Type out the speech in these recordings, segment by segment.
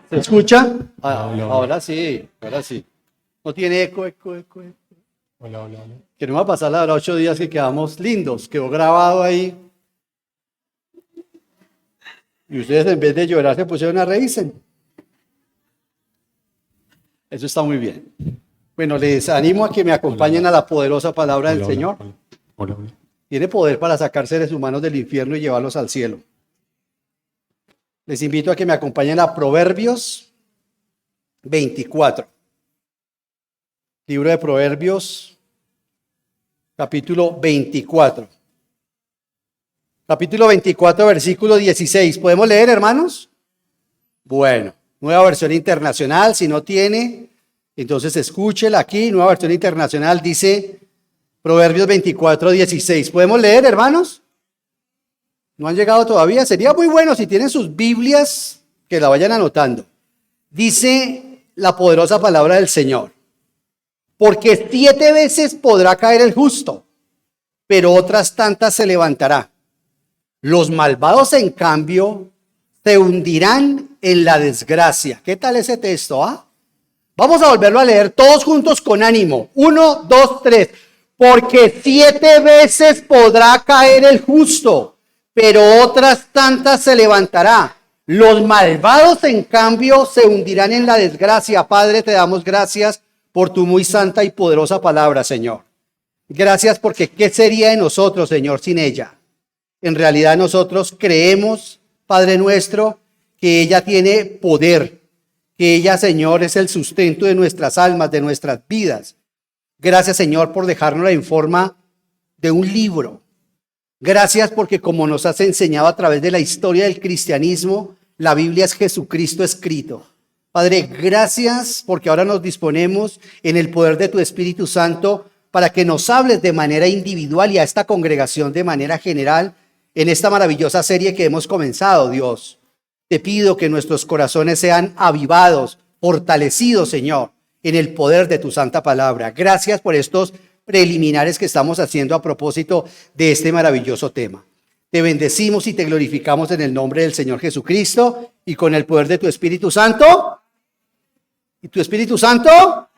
¿Se escucha? Hola. Ahora sí, ahora sí. No tiene eco. Hola. Que no va a pasar la hora 8 días que quedamos lindos. Quedó grabado ahí. Y ustedes en vez de llorar se pusieron a reírse. Eso está muy bien. Bueno, les animo a que me acompañen a la poderosa palabra del Señor. Hola. Tiene poder para sacar seres humanos del infierno y llevarlos al cielo. Les invito a que me acompañen a Proverbios 24. Libro de Proverbios, capítulo 24. Capítulo 24, versículo 16. ¿Podemos leer, hermanos? Bueno, nueva versión internacional. Si no tiene, entonces escúchela aquí. Nueva versión internacional dice Proverbios 24, 16. ¿Podemos leer, hermanos? ¿No han llegado todavía? Sería muy bueno si tienen sus Biblias que la vayan anotando. Dice la poderosa palabra del Señor. Porque 7 veces podrá caer el justo, pero otras tantas se levantará. Los malvados, en cambio, se hundirán en la desgracia. ¿Qué tal ese texto? Vamos a volverlo a leer todos juntos con ánimo. 1, 2, 3. Porque 7 veces podrá caer el justo, pero otras tantas se levantará. Los malvados, en cambio, se hundirán en la desgracia. Padre, te damos gracias por tu muy santa y poderosa palabra, Señor. Gracias porque ¿qué sería de nosotros, Señor, sin ella? En realidad nosotros creemos, Padre nuestro, que ella tiene poder, que ella, Señor, es el sustento de nuestras almas, de nuestras vidas. Gracias, Señor, por dejárnosla en forma de un libro. Gracias porque como nos has enseñado a través de la historia del cristianismo, la Biblia es Jesucristo escrito. Padre, gracias porque ahora nos disponemos en el poder de tu Espíritu Santo para que nos hables de manera individual y a esta congregación de manera general en esta maravillosa serie que hemos comenzado, Dios. Te pido que nuestros corazones sean avivados, fortalecidos, Señor, en el poder de tu santa palabra. Gracias por estos preliminares que estamos haciendo a propósito de este maravilloso tema. Te bendecimos y te glorificamos en el nombre del Señor Jesucristo y con el poder de tu Espíritu Santo. ¿Y tu Espíritu Santo?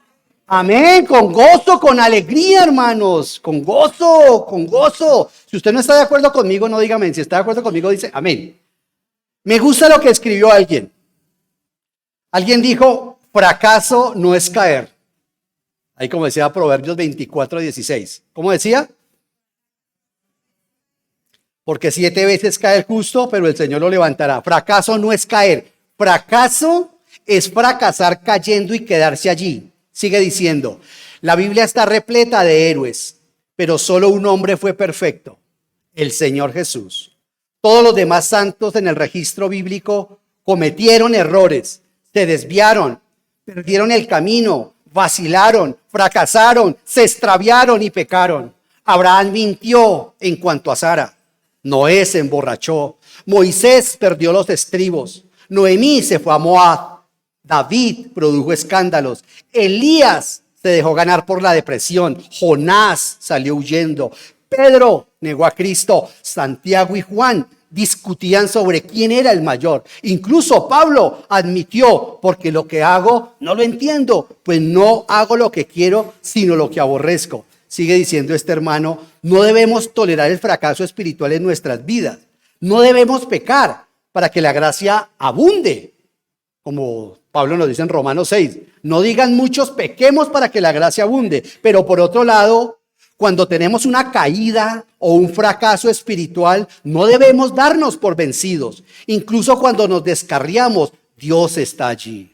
Amén, con gozo, con alegría, hermanos, con gozo, con gozo. Si usted no está de acuerdo conmigo, no diga amén. Si está de acuerdo conmigo, dice amén. Me gusta lo que escribió alguien. Alguien dijo, fracaso no es caer. Ahí como decía Proverbios 24, 16. ¿Cómo decía? Porque 7 veces cae el justo, pero el Señor lo levantará. Fracaso no es caer. Fracaso es fracasar cayendo y quedarse allí. Sigue diciendo, la Biblia está repleta de héroes, pero solo un hombre fue perfecto, el Señor Jesús. Todos los demás santos en el registro bíblico cometieron errores, se desviaron, perdieron el camino, vacilaron, fracasaron, se extraviaron y pecaron. Abraham mintió en cuanto a Sara. Noé se emborrachó. Moisés perdió los estribos. Noemí se fue a Moab. David produjo escándalos. Elías se dejó ganar por la depresión. Jonás salió huyendo. Pedro negó a Cristo. Santiago y Juan discutían sobre quién era el mayor. Incluso Pablo admitió, porque lo que hago no lo entiendo, pues no hago lo que quiero, sino lo que aborrezco. Sigue diciendo este hermano, no debemos tolerar el fracaso espiritual en nuestras vidas. No debemos pecar para que la gracia abunde. Como Pablo nos dice en Romanos 6, no digan muchos pequemos para que la gracia abunde. Pero por otro lado, cuando tenemos una caída o un fracaso espiritual, no debemos darnos por vencidos. Incluso cuando nos descarriamos, Dios está allí.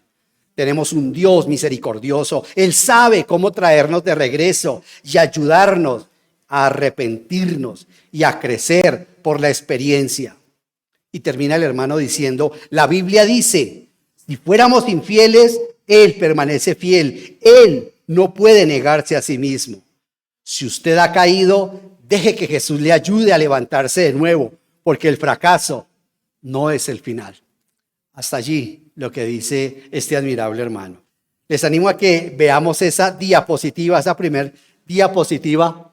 Tenemos un Dios misericordioso. Él sabe cómo traernos de regreso y ayudarnos a arrepentirnos y a crecer por la experiencia. Y termina el hermano diciendo, la Biblia dice, si fuéramos infieles, Él permanece fiel. Él no puede negarse a sí mismo. Si usted ha caído, deje que Jesús le ayude a levantarse de nuevo, porque el fracaso no es el final. Hasta allí lo que dice este admirable hermano. Les animo a que veamos esa diapositiva, esa primer diapositiva.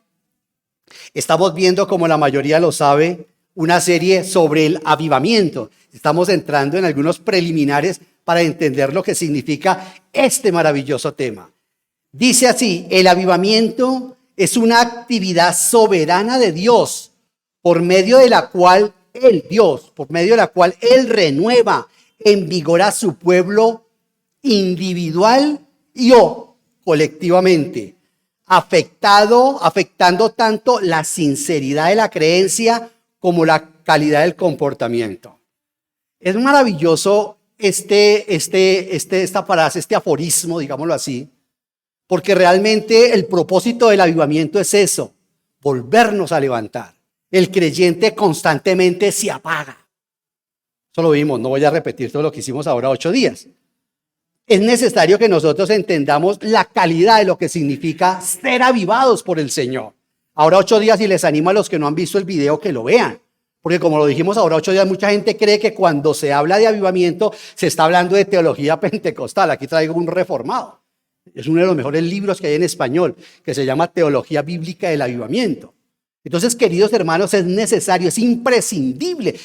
Estamos viendo, como la mayoría lo sabe, una serie sobre el avivamiento. Estamos entrando en algunos preliminares para entender lo que significa este maravilloso tema. Dice así: el avivamiento es una actividad soberana de Dios, por medio de la cual Él renueva, envigora a su pueblo individual y o colectivamente, afectando tanto la sinceridad de la creencia como la calidad del comportamiento. Es maravilloso esta frase, este aforismo, digámoslo así, porque realmente el propósito del avivamiento es eso, volvernos a levantar. El creyente constantemente se apaga. Eso lo vimos, no voy a repetir todo lo que hicimos ahora 8 días. Es necesario que nosotros entendamos la calidad de lo que significa ser avivados por el Señor. Ahora 8 días, y les animo a los que no han visto el video que lo vean. Porque como lo dijimos ahora 8 días, mucha gente cree que cuando se habla de avivamiento se está hablando de teología pentecostal. Aquí traigo un reformado. Es uno de los mejores libros que hay en español, que se llama Teología Bíblica del Avivamiento. Entonces, queridos hermanos, es necesario, es imprescindible.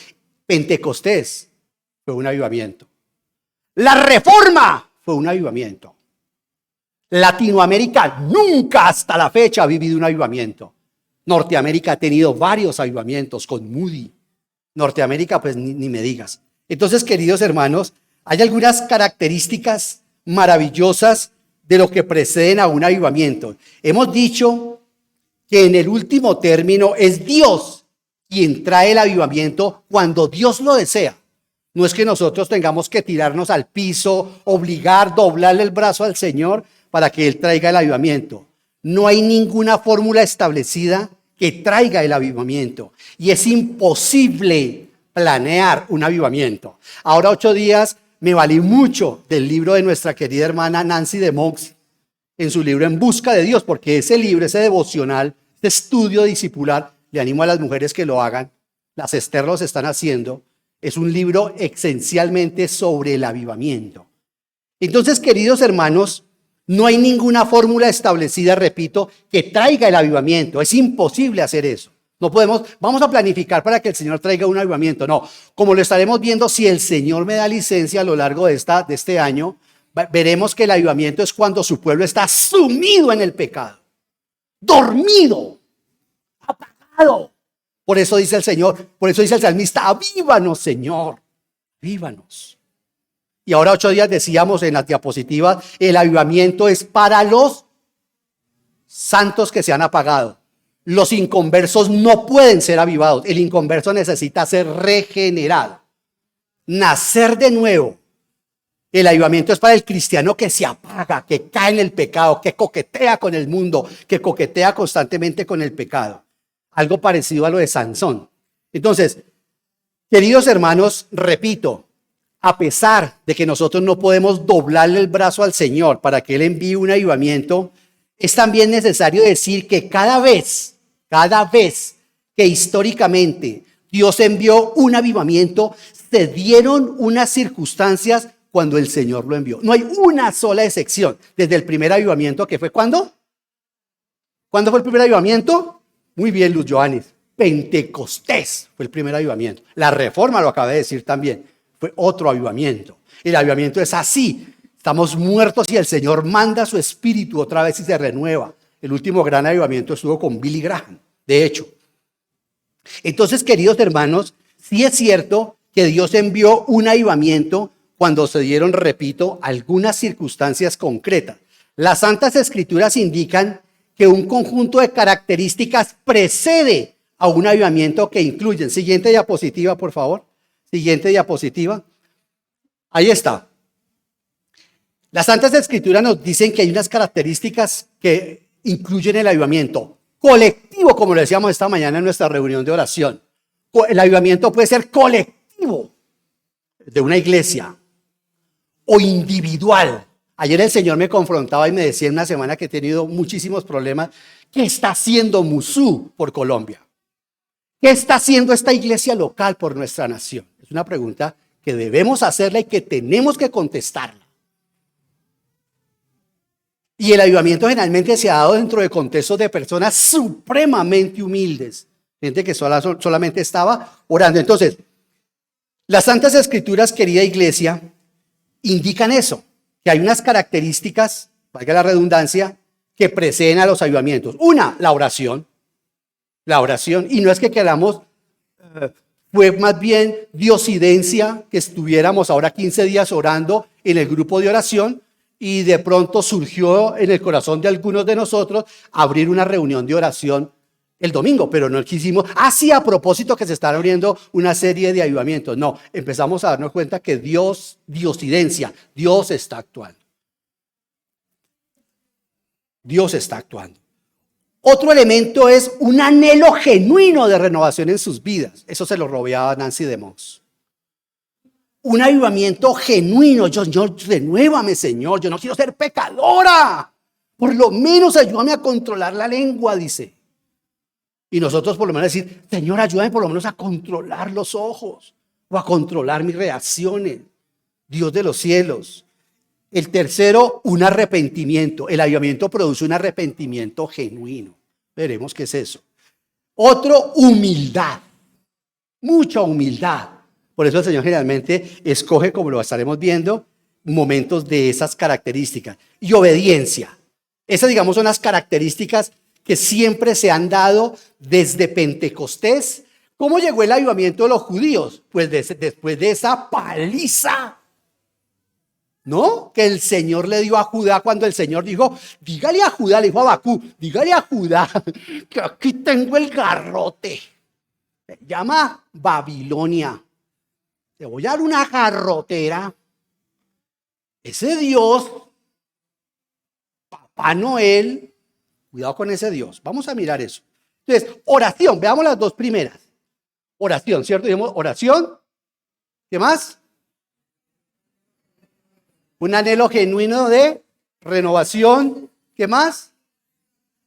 Pentecostés fue un avivamiento. La Reforma fue un avivamiento. Latinoamérica nunca hasta la fecha ha vivido un avivamiento. Norteamérica ha tenido varios avivamientos con Moody. Norteamérica, pues ni me digas. Entonces, queridos hermanos, hay algunas características maravillosas de lo que preceden a un avivamiento. Hemos dicho que en el último término es Dios quien trae el avivamiento cuando Dios lo desea. No es que nosotros tengamos que tirarnos al piso, doblarle el brazo al Señor para que Él traiga el avivamiento. No hay ninguna fórmula establecida que traiga el avivamiento. Y es imposible planear un avivamiento. Ahora 8 días me valí mucho del libro de nuestra querida hermana Nancy de Monks, en su libro En Busca de Dios, porque ese libro, ese devocional, este estudio discipular, le animo a las mujeres que lo hagan, las Esther los están haciendo, es un libro esencialmente sobre el avivamiento. Entonces, queridos hermanos, no hay ninguna fórmula establecida, repito, que traiga el avivamiento. Es imposible hacer eso. No podemos, vamos a planificar para que el Señor traiga un avivamiento. No, como lo estaremos viendo, si el Señor me da licencia a lo largo de este año, veremos que el avivamiento es cuando su pueblo está sumido en el pecado, dormido, apagado. Por eso dice el Señor, por eso dice el salmista: avívanos, Señor, avívanos. Y ahora 8 días decíamos en las diapositivas, el avivamiento es para los santos que se han apagado. Los inconversos no pueden ser avivados. El inconverso necesita ser regenerado, nacer de nuevo. El avivamiento es para el cristiano que se apaga, que cae en el pecado, que coquetea con el mundo, que coquetea constantemente con el pecado. Algo parecido a lo de Sansón. Entonces, queridos hermanos, repito, a pesar de que nosotros no podemos doblarle el brazo al Señor para que Él envíe un avivamiento, es también necesario decir que cada vez que históricamente Dios envió un avivamiento, se dieron unas circunstancias cuando el Señor lo envió. No hay una sola excepción. Desde el primer avivamiento, que fue ¿cuándo? ¿Cuándo fue el primer avivamiento? Muy bien, Luz Joanes. Pentecostés fue el primer avivamiento. La Reforma, lo acabé de decir también, fue otro avivamiento. El avivamiento es así. Estamos muertos y el Señor manda su espíritu otra vez y se renueva. El último gran avivamiento estuvo con Billy Graham, de hecho. Entonces, queridos hermanos, sí es cierto que Dios envió un avivamiento cuando se dieron, repito, algunas circunstancias concretas. Las Santas Escrituras indican que un conjunto de características precede a un avivamiento que incluyen. Siguiente diapositiva, por favor. Siguiente diapositiva. Ahí está. Las Santas Escrituras nos dicen que hay unas características que incluyen el avivamiento colectivo, como lo decíamos esta mañana en nuestra reunión de oración. El avivamiento puede ser colectivo, de una iglesia, o individual. Ayer el Señor me confrontaba y me decía en una semana que he tenido muchísimos problemas: ¿qué está haciendo Musú por Colombia? ¿Qué está haciendo esta iglesia local por nuestra nación? Es una pregunta que debemos hacerla y que tenemos que contestarla. Y el avivamiento generalmente se ha dado dentro de contextos de personas supremamente humildes, gente que solamente estaba orando. Entonces, las Santas Escrituras, querida iglesia, indican eso, que hay unas características, valga la redundancia, que preceden a los avivamientos. Una, la oración, y no es que queramos, fue más bien diosidencia que estuviéramos ahora 15 días orando en el grupo de oración y de pronto surgió en el corazón de algunos de nosotros abrir una reunión de oración el domingo, pero no quisimos, así a propósito que se están abriendo una serie de avivamientos. No, empezamos a darnos cuenta que diosidencia, Dios está actuando. Dios está actuando. Otro elemento es un anhelo genuino de renovación en sus vidas. Eso se lo rodeaba Nancy DeMoss. Un avivamiento genuino. Señor, renuévame, Señor. Yo no quiero ser pecadora. Por lo menos ayúdame a controlar la lengua, dice. Y nosotros por lo menos decir, Señor, ayúdame por lo menos a controlar los ojos o a controlar mis reacciones. Dios de los cielos. El tercero, un arrepentimiento. El avivamiento produce un arrepentimiento genuino. Veremos qué es eso. Otro, humildad. Mucha humildad. Por eso el Señor generalmente escoge, como lo estaremos viendo, momentos de esas características. Y obediencia. Esas, digamos, son las características que siempre se han dado desde Pentecostés. ¿Cómo llegó el avivamiento de los judíos? Pues después de esa paliza, ¿no? Que el Señor le dio a Judá cuando el Señor dijo, dígale a Judá, le dijo a Abacú, dígale a Judá que aquí tengo el garrote. Se llama Babilonia. Te voy a dar una garrotera. Ese Dios, Papá Noel, cuidado con ese Dios. Vamos a mirar eso. Entonces, oración, veamos las dos primeras. Oración, ¿cierto? Dijimos oración. ¿Qué más? Un anhelo genuino de renovación. ¿Qué más?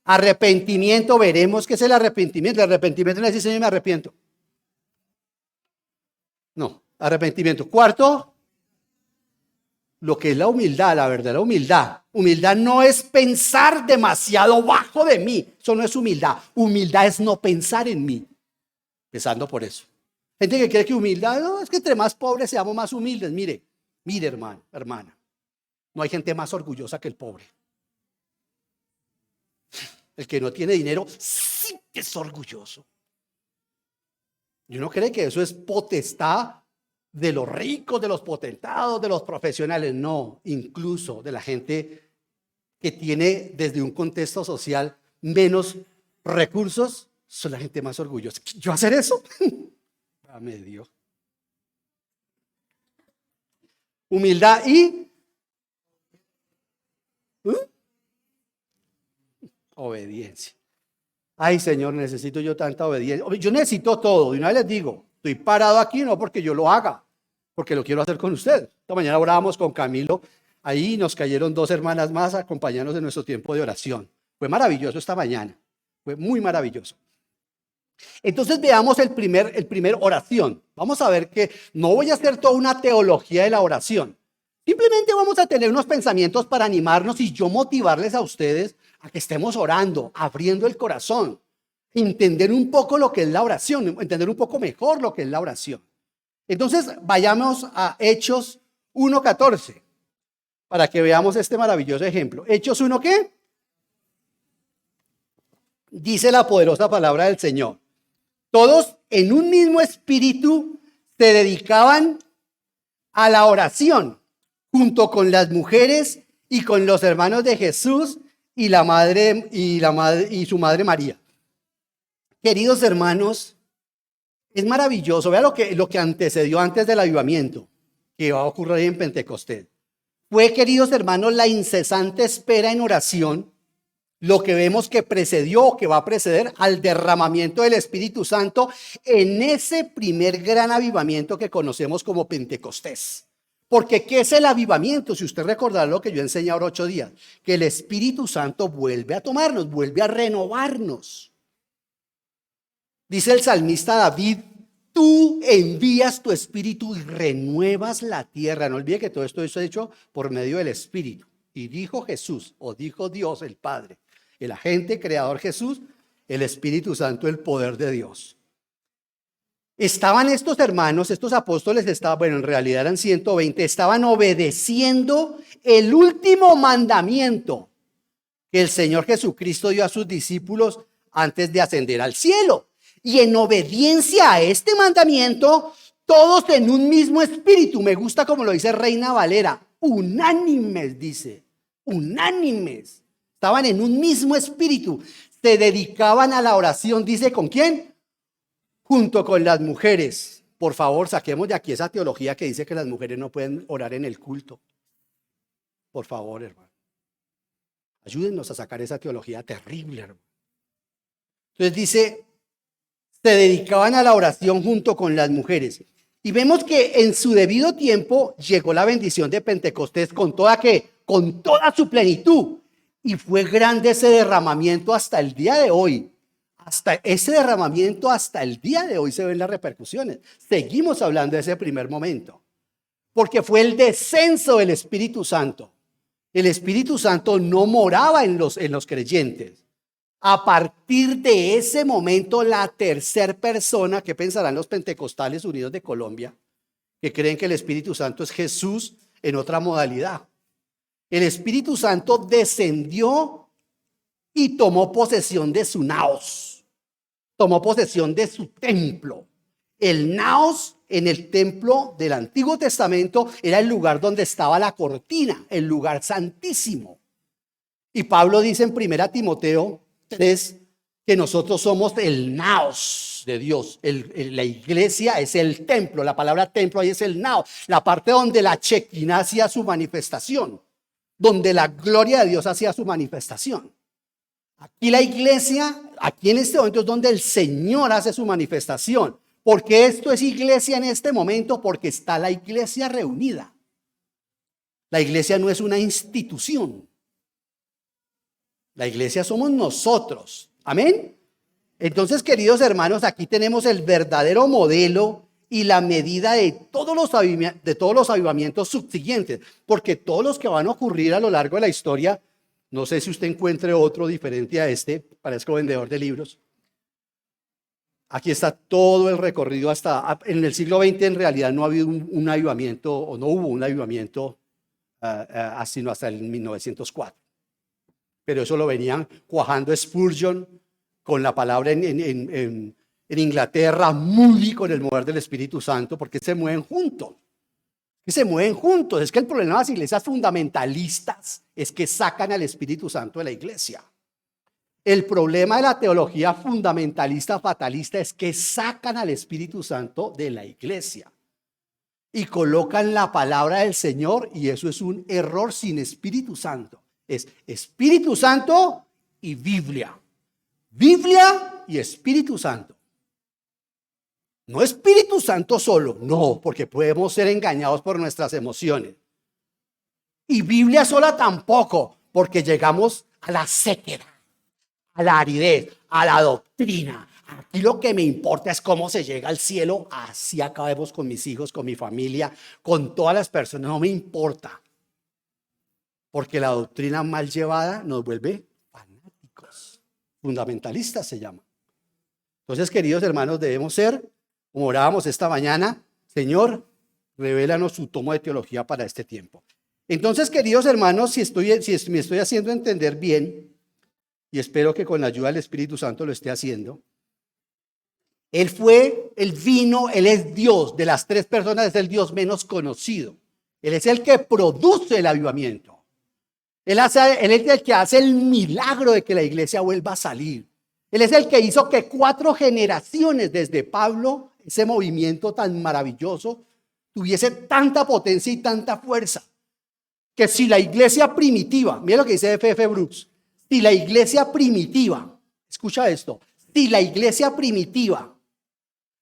Arrepentimiento. Veremos qué es el arrepentimiento. El arrepentimiento no es decir, Señor, me arrepiento. No, arrepentimiento. Cuarto, lo que es la humildad, la verdadera humildad. Humildad no es pensar demasiado bajo de mí. Eso no es humildad. Humildad es no pensar en mí. Empezando por eso. Gente que cree que humildad, no, es que entre más pobres seamos más humildes. Mire, hermano, hermana. No hay gente más orgullosa que el pobre. El que no tiene dinero sí que es orgulloso. Y uno cree que eso es potestad de los ricos, de los potentados, de los profesionales. No, incluso de la gente que tiene desde un contexto social menos recursos, son la gente más orgullosa. ¿Yo hacer eso? Dame Dios. Humildad y obediencia. Ay, Señor, necesito yo tanta obediencia. Yo necesito todo. Y una vez les digo, estoy parado aquí no porque yo lo haga, porque lo quiero hacer con usted. Esta mañana orábamos con Camilo. Ahí nos cayeron 2 hermanas más a acompañarnos en nuestro tiempo de oración. Fue maravilloso esta mañana. Fue muy maravilloso. Entonces veamos el primer oración. Vamos a ver que no voy a hacer toda una teología de la oración. Simplemente vamos a tener unos pensamientos para animarnos y yo motivarles a ustedes a que estemos orando, abriendo el corazón, entender un poco lo que es la oración, entender un poco mejor lo que es la oración. Entonces vayamos a Hechos 1:14 para que veamos este maravilloso ejemplo. Hechos 1, ¿qué? Dice la poderosa palabra del Señor. Todos en un mismo espíritu se dedicaban a la oración, junto con las mujeres y con los hermanos de Jesús y su madre María. Queridos hermanos, es maravilloso. Vea lo que antecedió antes del avivamiento que va a ocurrir en Pentecostés. Fue, queridos hermanos, la incesante espera en oración, lo que vemos que precedió o que va a preceder al derramamiento del Espíritu Santo en ese primer gran avivamiento que conocemos como Pentecostés. Porque ¿qué es el avivamiento? Si usted recordará lo que yo enseñé ahora 8 días, que el Espíritu Santo vuelve a tomarnos, vuelve a renovarnos. Dice el salmista David, tú envías tu Espíritu y renuevas la tierra. No olvide que todo esto es hecho por medio del Espíritu. Y dijo Jesús, o dijo Dios el Padre, el agente creador Jesús, el Espíritu Santo, el poder de Dios. estaban estos hermanos, estos apóstoles, bueno, en realidad eran 120, estaban obedeciendo el último mandamiento que el Señor Jesucristo dio a sus discípulos antes de ascender al cielo. Y en obediencia a este mandamiento, todos en un mismo espíritu, me gusta como lo dice Reina Valera, unánimes, dice, unánimes, estaban en un mismo espíritu, se dedicaban a la oración, dice, ¿con quién? Junto con las mujeres. Por favor, saquemos de aquí esa teología que dice que las mujeres no pueden orar en el culto. Por favor, hermano. Ayúdennos a sacar esa teología terrible, hermano. Entonces dice, se dedicaban a la oración junto con las mujeres. Y vemos que en su debido tiempo llegó la bendición de Pentecostés con toda su plenitud. Y fue grande ese derramamiento hasta el día de hoy. Hasta ese derramamiento, hasta el día de hoy se ven las repercusiones. Seguimos hablando de ese primer momento. Porque fue el descenso del Espíritu Santo. El Espíritu Santo no moraba en los creyentes. A partir de ese momento, la tercera persona, ¿qué pensarán los pentecostales unidos de Colombia? Que creen que el Espíritu Santo es Jesús en otra modalidad. El Espíritu Santo descendió y tomó posesión de su naos. Tomó posesión de su templo. El naos en el templo del Antiguo Testamento era el lugar donde estaba la cortina, el lugar santísimo. Y Pablo dice en 1 Timoteo 3 que nosotros somos el naos de Dios. La iglesia es el templo. La palabra templo ahí es el naos. La parte donde la Chequina hacía su manifestación. Donde la gloria de Dios hacía su manifestación. Aquí la iglesia, aquí en este momento es donde el Señor hace su manifestación. ¿Por qué esto es iglesia en este momento? Porque está la iglesia reunida. La iglesia no es una institución. La iglesia somos nosotros. Amén. Entonces, queridos hermanos, aquí tenemos el verdadero modelo y la medida de todos los avivamientos subsiguientes. Porque todos los que van a ocurrir a lo largo de la historia, no sé si usted encuentre otro diferente a este, parezco vendedor de libros. Aquí está todo el recorrido en el siglo XX. En realidad no ha habido un avivamiento, o no hubo un avivamiento sino hasta el 1904. Pero eso lo venían cuajando Spurgeon con la palabra en Inglaterra, Moody con el mover del Espíritu Santo, porque se mueven juntos. Es que el problema de las iglesias fundamentalistas es que sacan al Espíritu Santo de la iglesia. El problema de la teología fundamentalista, fatalista, es que sacan al Espíritu Santo de la iglesia y colocan la palabra del Señor, y eso es un error sin Espíritu Santo. Es Espíritu Santo y Biblia. Biblia y Espíritu Santo. No Espíritu Santo solo, no, porque podemos ser engañados por nuestras emociones. Y Biblia sola tampoco, porque llegamos a la sequedad, a la aridez, a la doctrina. Aquí lo que me importa es cómo se llega al cielo. Así acabemos con mis hijos, con mi familia, con todas las personas. No me importa. Porque la doctrina mal llevada nos vuelve fanáticos. Fundamentalistas se llama. Entonces, queridos hermanos, debemos ser, como orábamos esta mañana, Señor, revélanos su tomo de teología para este tiempo. Entonces, queridos hermanos, si me estoy haciendo entender bien, y espero que con la ayuda del Espíritu Santo lo esté haciendo, Él vino, Él es Dios. De las tres personas es el Dios menos conocido. Él es el que produce el avivamiento. Él es el que hace el milagro de que la iglesia vuelva a salir. Él es el que hizo que 4 generaciones desde Pablo, ese movimiento tan maravilloso, tuviese tanta potencia y tanta fuerza. Que si la iglesia primitiva, mira lo que dice F.F. Brooks, si la iglesia primitiva, escucha esto, si la iglesia primitiva,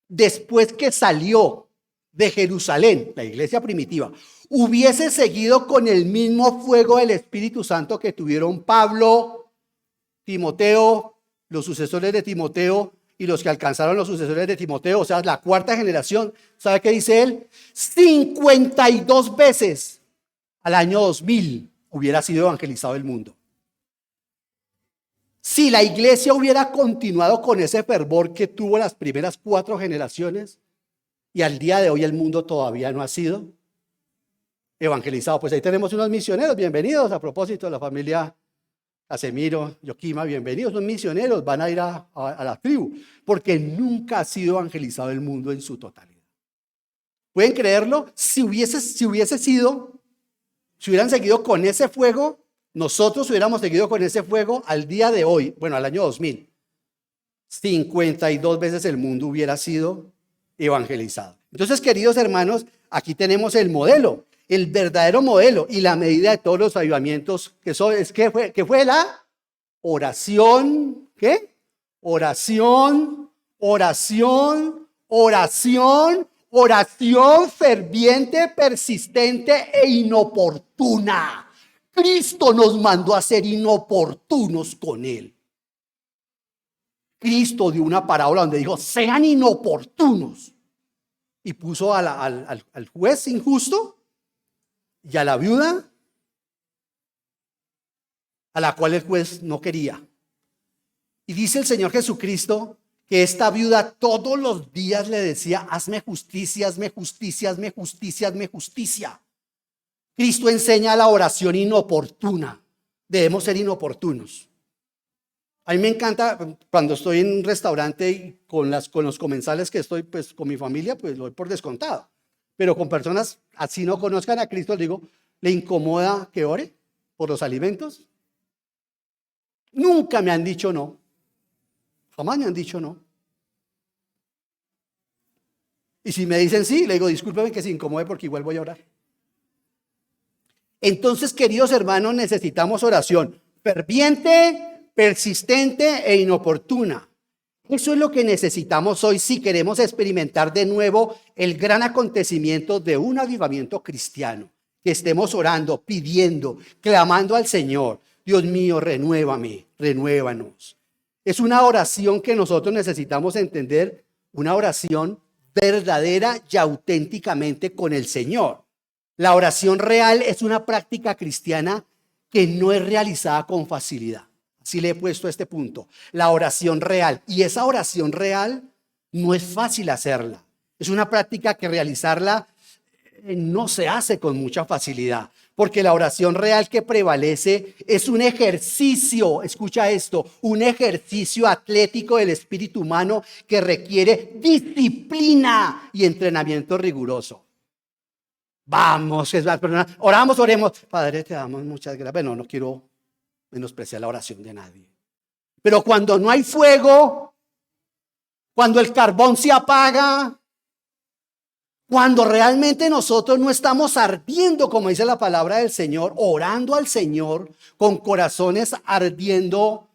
después que salió de Jerusalén, la iglesia primitiva, hubiese seguido con el mismo fuego del Espíritu Santo que tuvieron Pablo, Timoteo, los sucesores de Timoteo y los que alcanzaron los sucesores de Timoteo, o sea, la 4ª generación, ¿sabe qué dice él? 52 veces al año 2000 hubiera sido evangelizado el mundo. Si la iglesia hubiera continuado con ese fervor que tuvo las primeras 4 generaciones, y al día de hoy el mundo todavía no ha sido evangelizado. Pues ahí tenemos unos misioneros, bienvenidos a propósito de la familia Casemiro, Yoquima, bienvenidos, son misioneros, van a ir a la tribu, porque nunca ha sido evangelizado el mundo en su totalidad. ¿Pueden creerlo? Si hubieran seguido con ese fuego, nosotros hubiéramos seguido con ese fuego al día de hoy, bueno, al año 2000, 52 veces el mundo hubiera sido evangelizado. Entonces, queridos hermanos, aquí tenemos el modelo, el verdadero modelo y la medida de todos los avivamientos que fue la oración, ¿qué? Oración ferviente, persistente e inoportuna. Cristo nos mandó a ser inoportunos con Él. Cristo dio una parábola donde dijo, sean inoportunos. Y puso al juez injusto y a la viuda, a la cual el juez no quería. Y dice el Señor Jesucristo que esta viuda todos los días le decía, hazme justicia, hazme justicia, hazme justicia, hazme justicia. Cristo enseña la oración inoportuna. Debemos ser inoportunos. A mí me encanta cuando estoy en un restaurante y con los comensales que estoy, pues con mi familia, pues lo doy por descontado. Pero con personas así no conozcan a Cristo, les digo, ¿le incomoda que ore por los alimentos? Nunca me han dicho no. Jamás me han dicho no. Y si me dicen sí, le digo, discúlpeme que se incomode porque igual voy a orar. Entonces, queridos hermanos, necesitamos oración ferviente, persistente e inoportuna. Eso es lo que necesitamos hoy si queremos experimentar de nuevo el gran acontecimiento de un avivamiento cristiano. Que estemos orando, pidiendo, clamando al Señor. Dios mío, renuévame, renuévanos. Es una oración que nosotros necesitamos entender, una oración verdadera y auténticamente con el Señor. La oración real es una práctica cristiana que no es realizada con facilidad. Así le he puesto a este punto. La oración real. Y esa oración real no es fácil hacerla. Es una práctica que realizarla no se hace con mucha facilidad. Porque la oración real que prevalece es un ejercicio, escucha esto, un ejercicio atlético del espíritu humano que requiere disciplina y entrenamiento riguroso. Vamos, oremos. Padre, te damos muchas gracias. Bueno, no quiero menospreciar la oración de nadie. Pero cuando no hay fuego, cuando el carbón se apaga, cuando realmente nosotros no estamos ardiendo, como dice la palabra del Señor, orando al Señor con corazones ardiendo,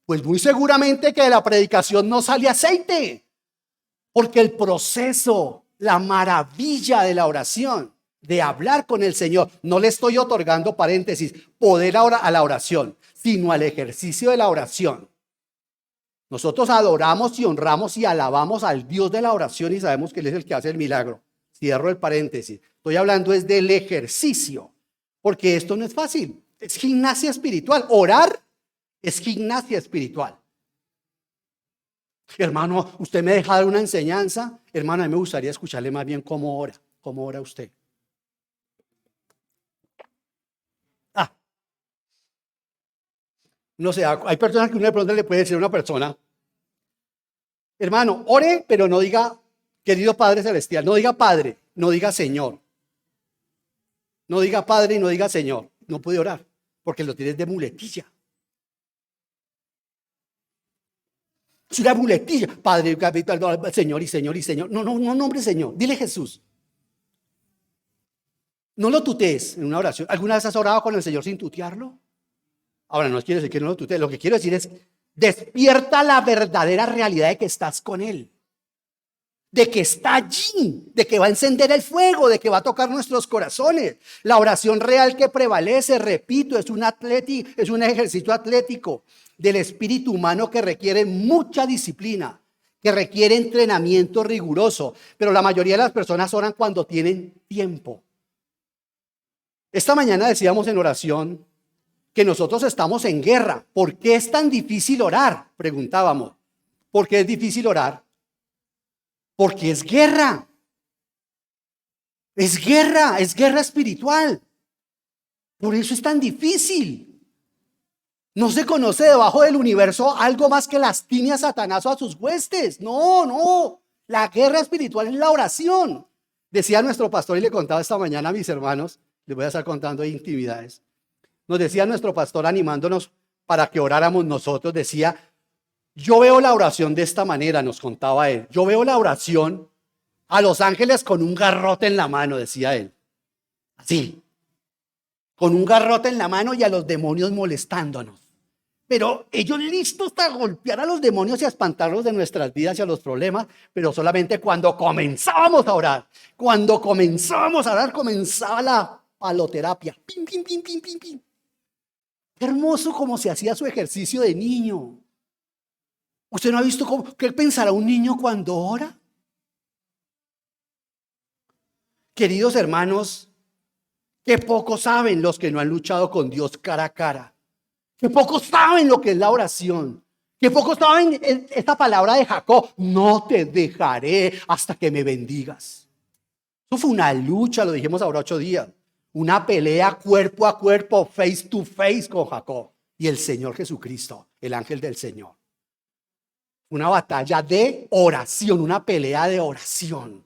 pues muy seguramente que de la predicación no sale aceite. Porque el proceso, la maravilla de la oración, de hablar con el Señor, no le estoy otorgando, paréntesis, poder ahora a la oración, sino al ejercicio de la oración. Nosotros adoramos y honramos y alabamos al Dios de la oración y sabemos que Él es el que hace el milagro. Cierro el paréntesis. Estoy hablando es del ejercicio, porque esto no es fácil. Es gimnasia espiritual. Orar es gimnasia espiritual. Hermano, usted me deja dar una enseñanza. Hermano, a mí me gustaría escucharle más bien cómo ora. ¿Cómo ora usted? No sé, hay personas que uno de pronto le puede decir a una persona, hermano, ore, pero no diga, querido Padre Celestial, no diga Padre, no diga Señor. No diga Padre y no diga Señor. No puede orar, porque lo tienes de muletilla. Es una muletilla. Padre, Señor y Señor y Señor. No nombre Señor. Dile Jesús. No lo tutees en una oración. ¿Alguna vez has orado con el Señor sin tutearlo? Ahora, no quiero decir que no lo tutees. Lo que quiero decir es, despierta la verdadera realidad de que estás con Él. De que está allí, de que va a encender el fuego, de que va a tocar nuestros corazones. La oración real que prevalece, repito, es un ejercicio atlético del espíritu humano que requiere mucha disciplina, que requiere entrenamiento riguroso, pero la mayoría de las personas oran cuando tienen tiempo. Esta mañana decíamos en oración que nosotros estamos en guerra. ¿Por qué es tan difícil orar? Preguntábamos. ¿Por qué es difícil orar? Porque es guerra. Es guerra espiritual. Por eso es tan difícil. No se conoce debajo del universo algo más que las tiñas Satanás o a sus huestes. No. La guerra espiritual es la oración. Decía nuestro pastor, y le contaba esta mañana a mis hermanos, les voy a estar contando intimidades. Nos decía nuestro pastor animándonos para que oráramos nosotros. Decía, yo veo la oración de esta manera, nos contaba él. Yo veo la oración a los ángeles con un garrote en la mano, decía él. Así, con un garrote en la mano y a los demonios molestándonos. Pero ellos listos para golpear a los demonios y a espantarlos de nuestras vidas y a los problemas, pero solamente cuando comenzábamos a orar. Cuando comenzábamos a orar, comenzaba la paloterapia. Pim, pim, pim, pim, pim, pim. Qué hermoso como se hacía su ejercicio de niño. ¿Usted no ha visto qué pensará un niño cuando ora? Queridos hermanos, que poco saben los que no han luchado con Dios cara a cara. Que pocos saben lo que es la oración. Que pocos saben esta palabra de Jacob. No te dejaré hasta que me bendigas. Eso fue una lucha, lo dijimos ahora 8 días. Una pelea cuerpo a cuerpo, face to face con Jacob. Y el Señor Jesucristo, el ángel del Señor. Una batalla de oración, una pelea de oración.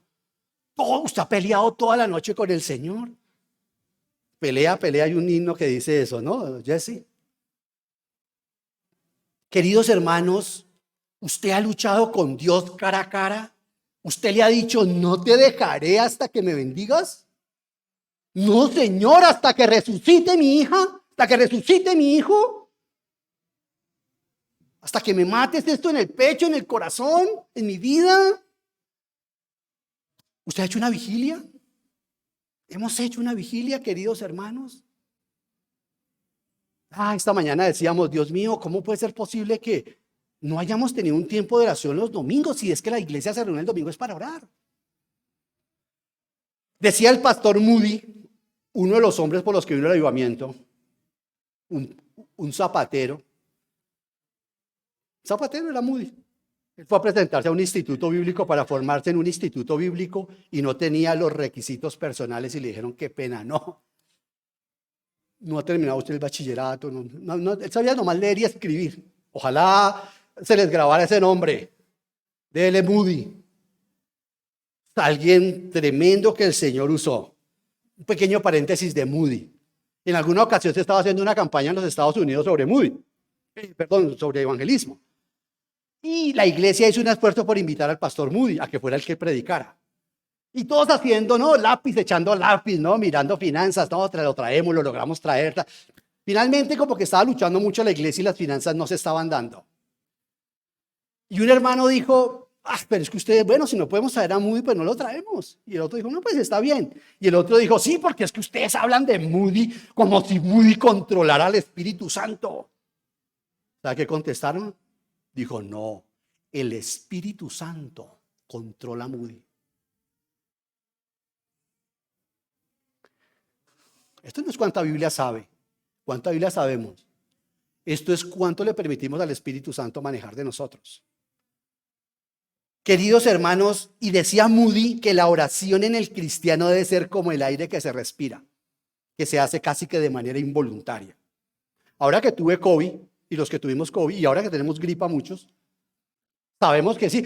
Usted ha peleado toda la noche con el Señor. Pelea, hay un himno que dice eso, ¿no, Jesse? Queridos hermanos, ¿usted ha luchado con Dios cara a cara? ¿Usted le ha dicho, no te dejaré hasta que me bendigas? No, Señor, hasta que resucite mi hija, hasta que resucite mi hijo. Hasta que me mates esto en el pecho, en el corazón, en mi vida. ¿Usted ha hecho una vigilia? ¿Hemos hecho una vigilia, queridos hermanos? Esta mañana decíamos, Dios mío, ¿cómo puede ser posible que no hayamos tenido un tiempo de oración los domingos? Si es que la iglesia se reúne el domingo es para orar. Decía el pastor Moody, uno de los hombres por los que vino el avivamiento, un zapatero. Zapatero era Moody. Él fue a presentarse a un instituto bíblico para formarse en un instituto bíblico y no tenía los requisitos personales y le dijeron, qué pena, no ha terminado usted el bachillerato, él sabía nomás leer y escribir. Ojalá se les grabara ese nombre, D.L. Moody. Alguien tremendo que el Señor usó. Un pequeño paréntesis de Moody. En alguna ocasión se estaba haciendo una campaña en los Estados Unidos sobre Moody, sobre evangelismo. Y la iglesia hizo un esfuerzo por invitar al pastor Moody a que fuera el que predicara. Y todos haciendo, lápiz, echando lápiz, mirando finanzas, lo traemos, lo logramos traer. Finalmente, como que estaba luchando mucho la iglesia y las finanzas no se estaban dando. Y un hermano dijo, pero es que ustedes, bueno, si no podemos traer a Moody, pues no lo traemos. Y el otro dijo, no, pues está bien. Y el otro dijo, sí, porque es que ustedes hablan de Moody como si Moody controlara al Espíritu Santo. ¿Sabe qué contestaron? Dijo, no, el Espíritu Santo controla a Moody. Esto no es cuánta Biblia sabe, cuánta Biblia sabemos. Esto es cuánto le permitimos al Espíritu Santo manejar de nosotros. Queridos hermanos, y decía Moody que la oración en el cristiano debe ser como el aire que se respira, que se hace casi que de manera involuntaria. Ahora que tuve COVID, y los que tuvimos COVID, y ahora que tenemos gripa muchos, sabemos que sí,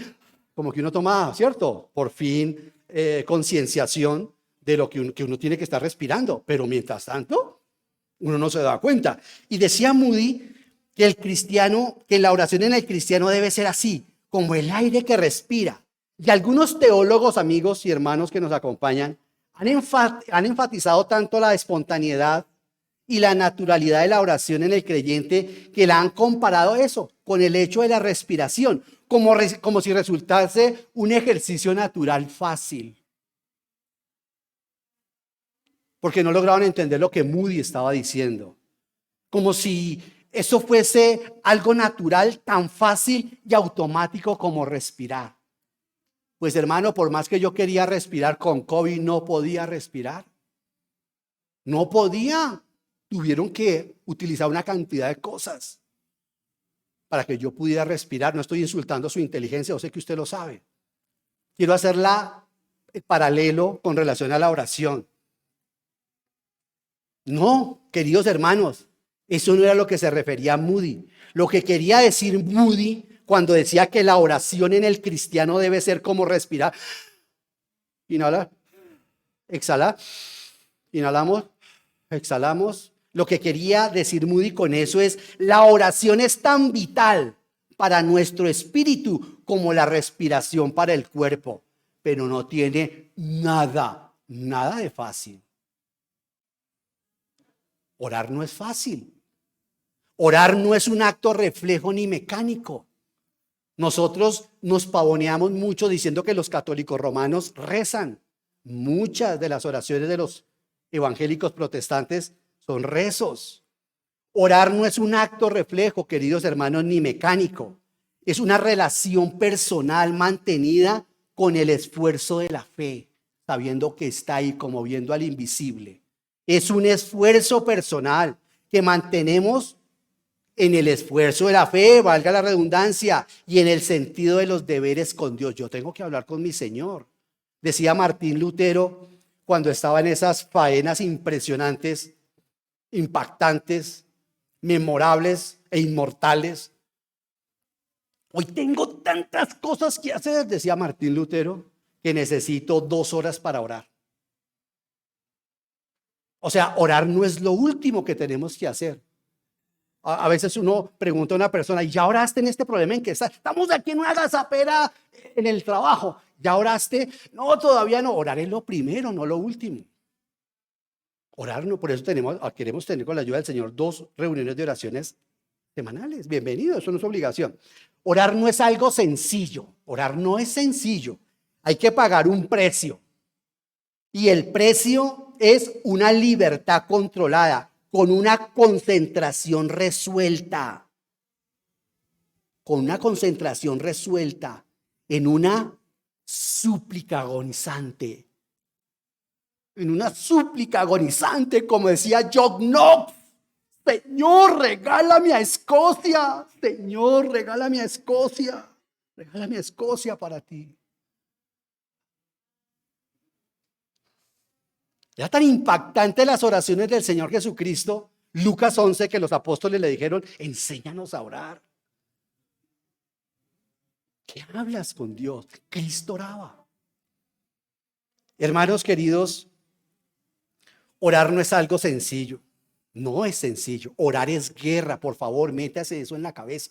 como que uno toma, ¿cierto? Por fin, concienciación de lo que uno tiene que estar respirando, pero mientras tanto, uno no se da cuenta. Y decía Moody que la oración en el cristiano debe ser así, como el aire que respira. Y algunos teólogos, amigos y hermanos que nos acompañan, han enfatizado tanto la espontaneidad y la naturalidad de la oración en el creyente que la han comparado eso con el hecho de la respiración, como si resultase un ejercicio natural fácil. Porque no lograban entender lo que Moody estaba diciendo. Como si eso fuese algo natural, tan fácil y automático como respirar. Pues hermano, por más que yo quería respirar con COVID, no podía respirar. No podía. Tuvieron que utilizar una cantidad de cosas para que yo pudiera respirar. No estoy insultando su inteligencia, yo sé que usted lo sabe. Quiero hacer la paralelo con relación a la oración. No, queridos hermanos, eso no era lo que se refería a Moody. Lo que quería decir Moody cuando decía que la oración en el cristiano debe ser como respirar. Inhala, exhala, inhalamos, exhalamos. Lo que quería decir Moody con eso es: la oración es tan vital para nuestro espíritu como la respiración para el cuerpo, pero no tiene nada de fácil. Orar no es fácil. Orar no es un acto reflejo ni mecánico. Nosotros nos pavoneamos mucho diciendo que los católicos romanos rezan. Muchas de las oraciones de los evangélicos protestantes son rezos. Orar no es un acto reflejo, queridos hermanos, ni mecánico. Es una relación personal mantenida con el esfuerzo de la fe, sabiendo que está ahí como viendo al invisible. Es un esfuerzo personal que mantenemos en el esfuerzo de la fe, valga la redundancia, y en el sentido de los deberes con Dios. Yo tengo que hablar con mi Señor. Decía Martín Lutero cuando estaba en esas faenas impresionantes, impactantes, memorables e inmortales. Hoy tengo tantas cosas que hacer, decía Martín Lutero, que necesito 2 horas para orar. O sea, orar no es lo último que tenemos que hacer. A veces uno pregunta a una persona: ¿ya oraste en este problema en que está? Estamos aquí en una gazapera en el trabajo. ¿Ya oraste? No, todavía no. Orar es lo primero, no lo último. Orar no, por eso queremos tener con la ayuda del Señor 2 reuniones de oraciones semanales. Bienvenido, eso no es obligación. Orar no es algo sencillo. Orar no es sencillo. Hay que pagar un precio. Y el precio es una libertad controlada, con una concentración resuelta. Con una concentración resuelta en una súplica agonizante. En una súplica agonizante, como decía John Knox: Señor, regálame a Escocia. Señor, regálame a Escocia. Regálame a Escocia para ti. Era tan impactante las oraciones del Señor Jesucristo, Lucas 11, que los apóstoles le dijeron: enséñanos a orar. ¿Qué hablas con Dios? Cristo oraba. Hermanos queridos, orar no es algo sencillo. No es sencillo. Orar es guerra. Por favor, métase eso en la cabeza.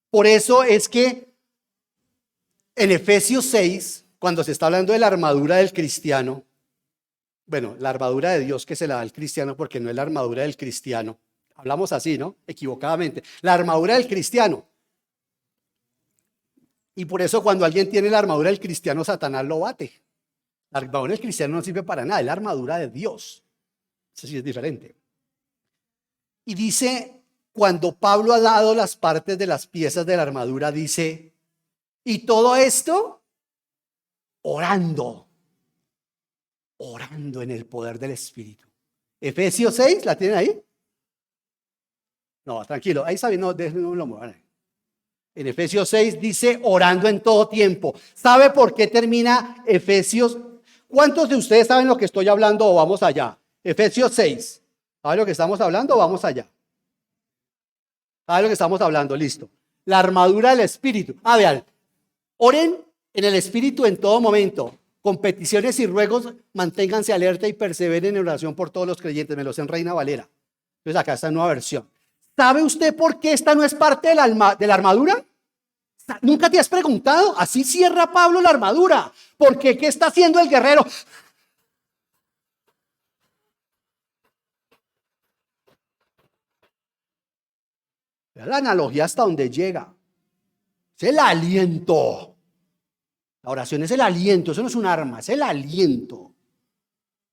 Por eso es que en Efesios 6, cuando se está hablando de la armadura del cristiano, bueno, la armadura de Dios que se la da al cristiano, porque no es la armadura del cristiano. Hablamos así, ¿no? Equivocadamente. La armadura del cristiano. Y por eso cuando alguien tiene la armadura del cristiano, Satanás lo bate. La armadura del cristiano no sirve para nada, es la armadura de Dios. Eso sí es diferente. Y dice, cuando Pablo ha dado las partes de las piezas de la armadura, dice: y todo esto orando en el poder del Espíritu. Efesios 6, ¿la tienen ahí? No, tranquilo, ahí saben, no lo muevan. En Efesios 6 dice: orando en todo tiempo. ¿Sabe por qué termina Efesios? ¿Cuántos de ustedes saben lo que estoy hablando o vamos allá? Efesios 6. ¿Saben lo que estamos hablando o vamos allá? ¿Saben lo que estamos hablando? Listo. La armadura del Espíritu. Vean, oren en el Espíritu en todo momento. Con peticiones y ruegos, manténganse alerta y perseveren en oración por todos los creyentes. Me lo sé en Reina Valera. Entonces acá está nueva versión. ¿Sabe usted por qué esta no es parte de la armadura? ¿Nunca te has preguntado? Así cierra Pablo la armadura. ¿Por qué? ¿Qué está haciendo el guerrero? La analogía hasta donde llega. Es el aliento. La oración es el aliento, eso no es un arma, es el aliento.